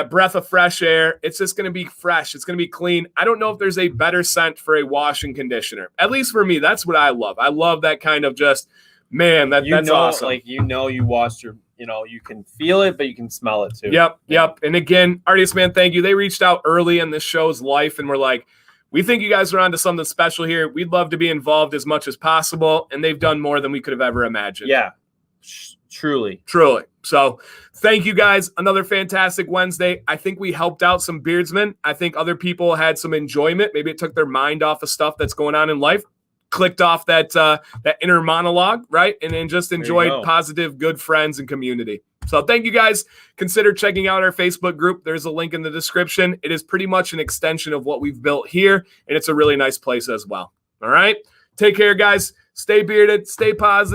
breath of fresh air. It's just going to be fresh. It's going to be clean. I don't know if there's a better scent for a washing conditioner. At least for me, that's what I love. I love that kind of just, man, that's awesome. Like, you washed your, you can feel it, but you can smell it too. Yep. And again, Artius, man, thank you. They reached out early in this show's life and were like, we think you guys are onto something special here. We'd love to be involved as much as possible. And they've done more than we could have ever imagined. Yeah. Truly. So thank you guys. Another fantastic Wednesday. I think we helped out some beardsmen. I think other people had some enjoyment. Maybe it took their mind off of stuff that's going on in life. Clicked off that inner monologue, right? And then just enjoyed positive, good friends and community. So thank you guys. Consider checking out our Facebook group. There's a link in the description. It is pretty much an extension of what we've built here, and it's a really nice place as well. All right? Take care, guys. Stay bearded. Stay positive.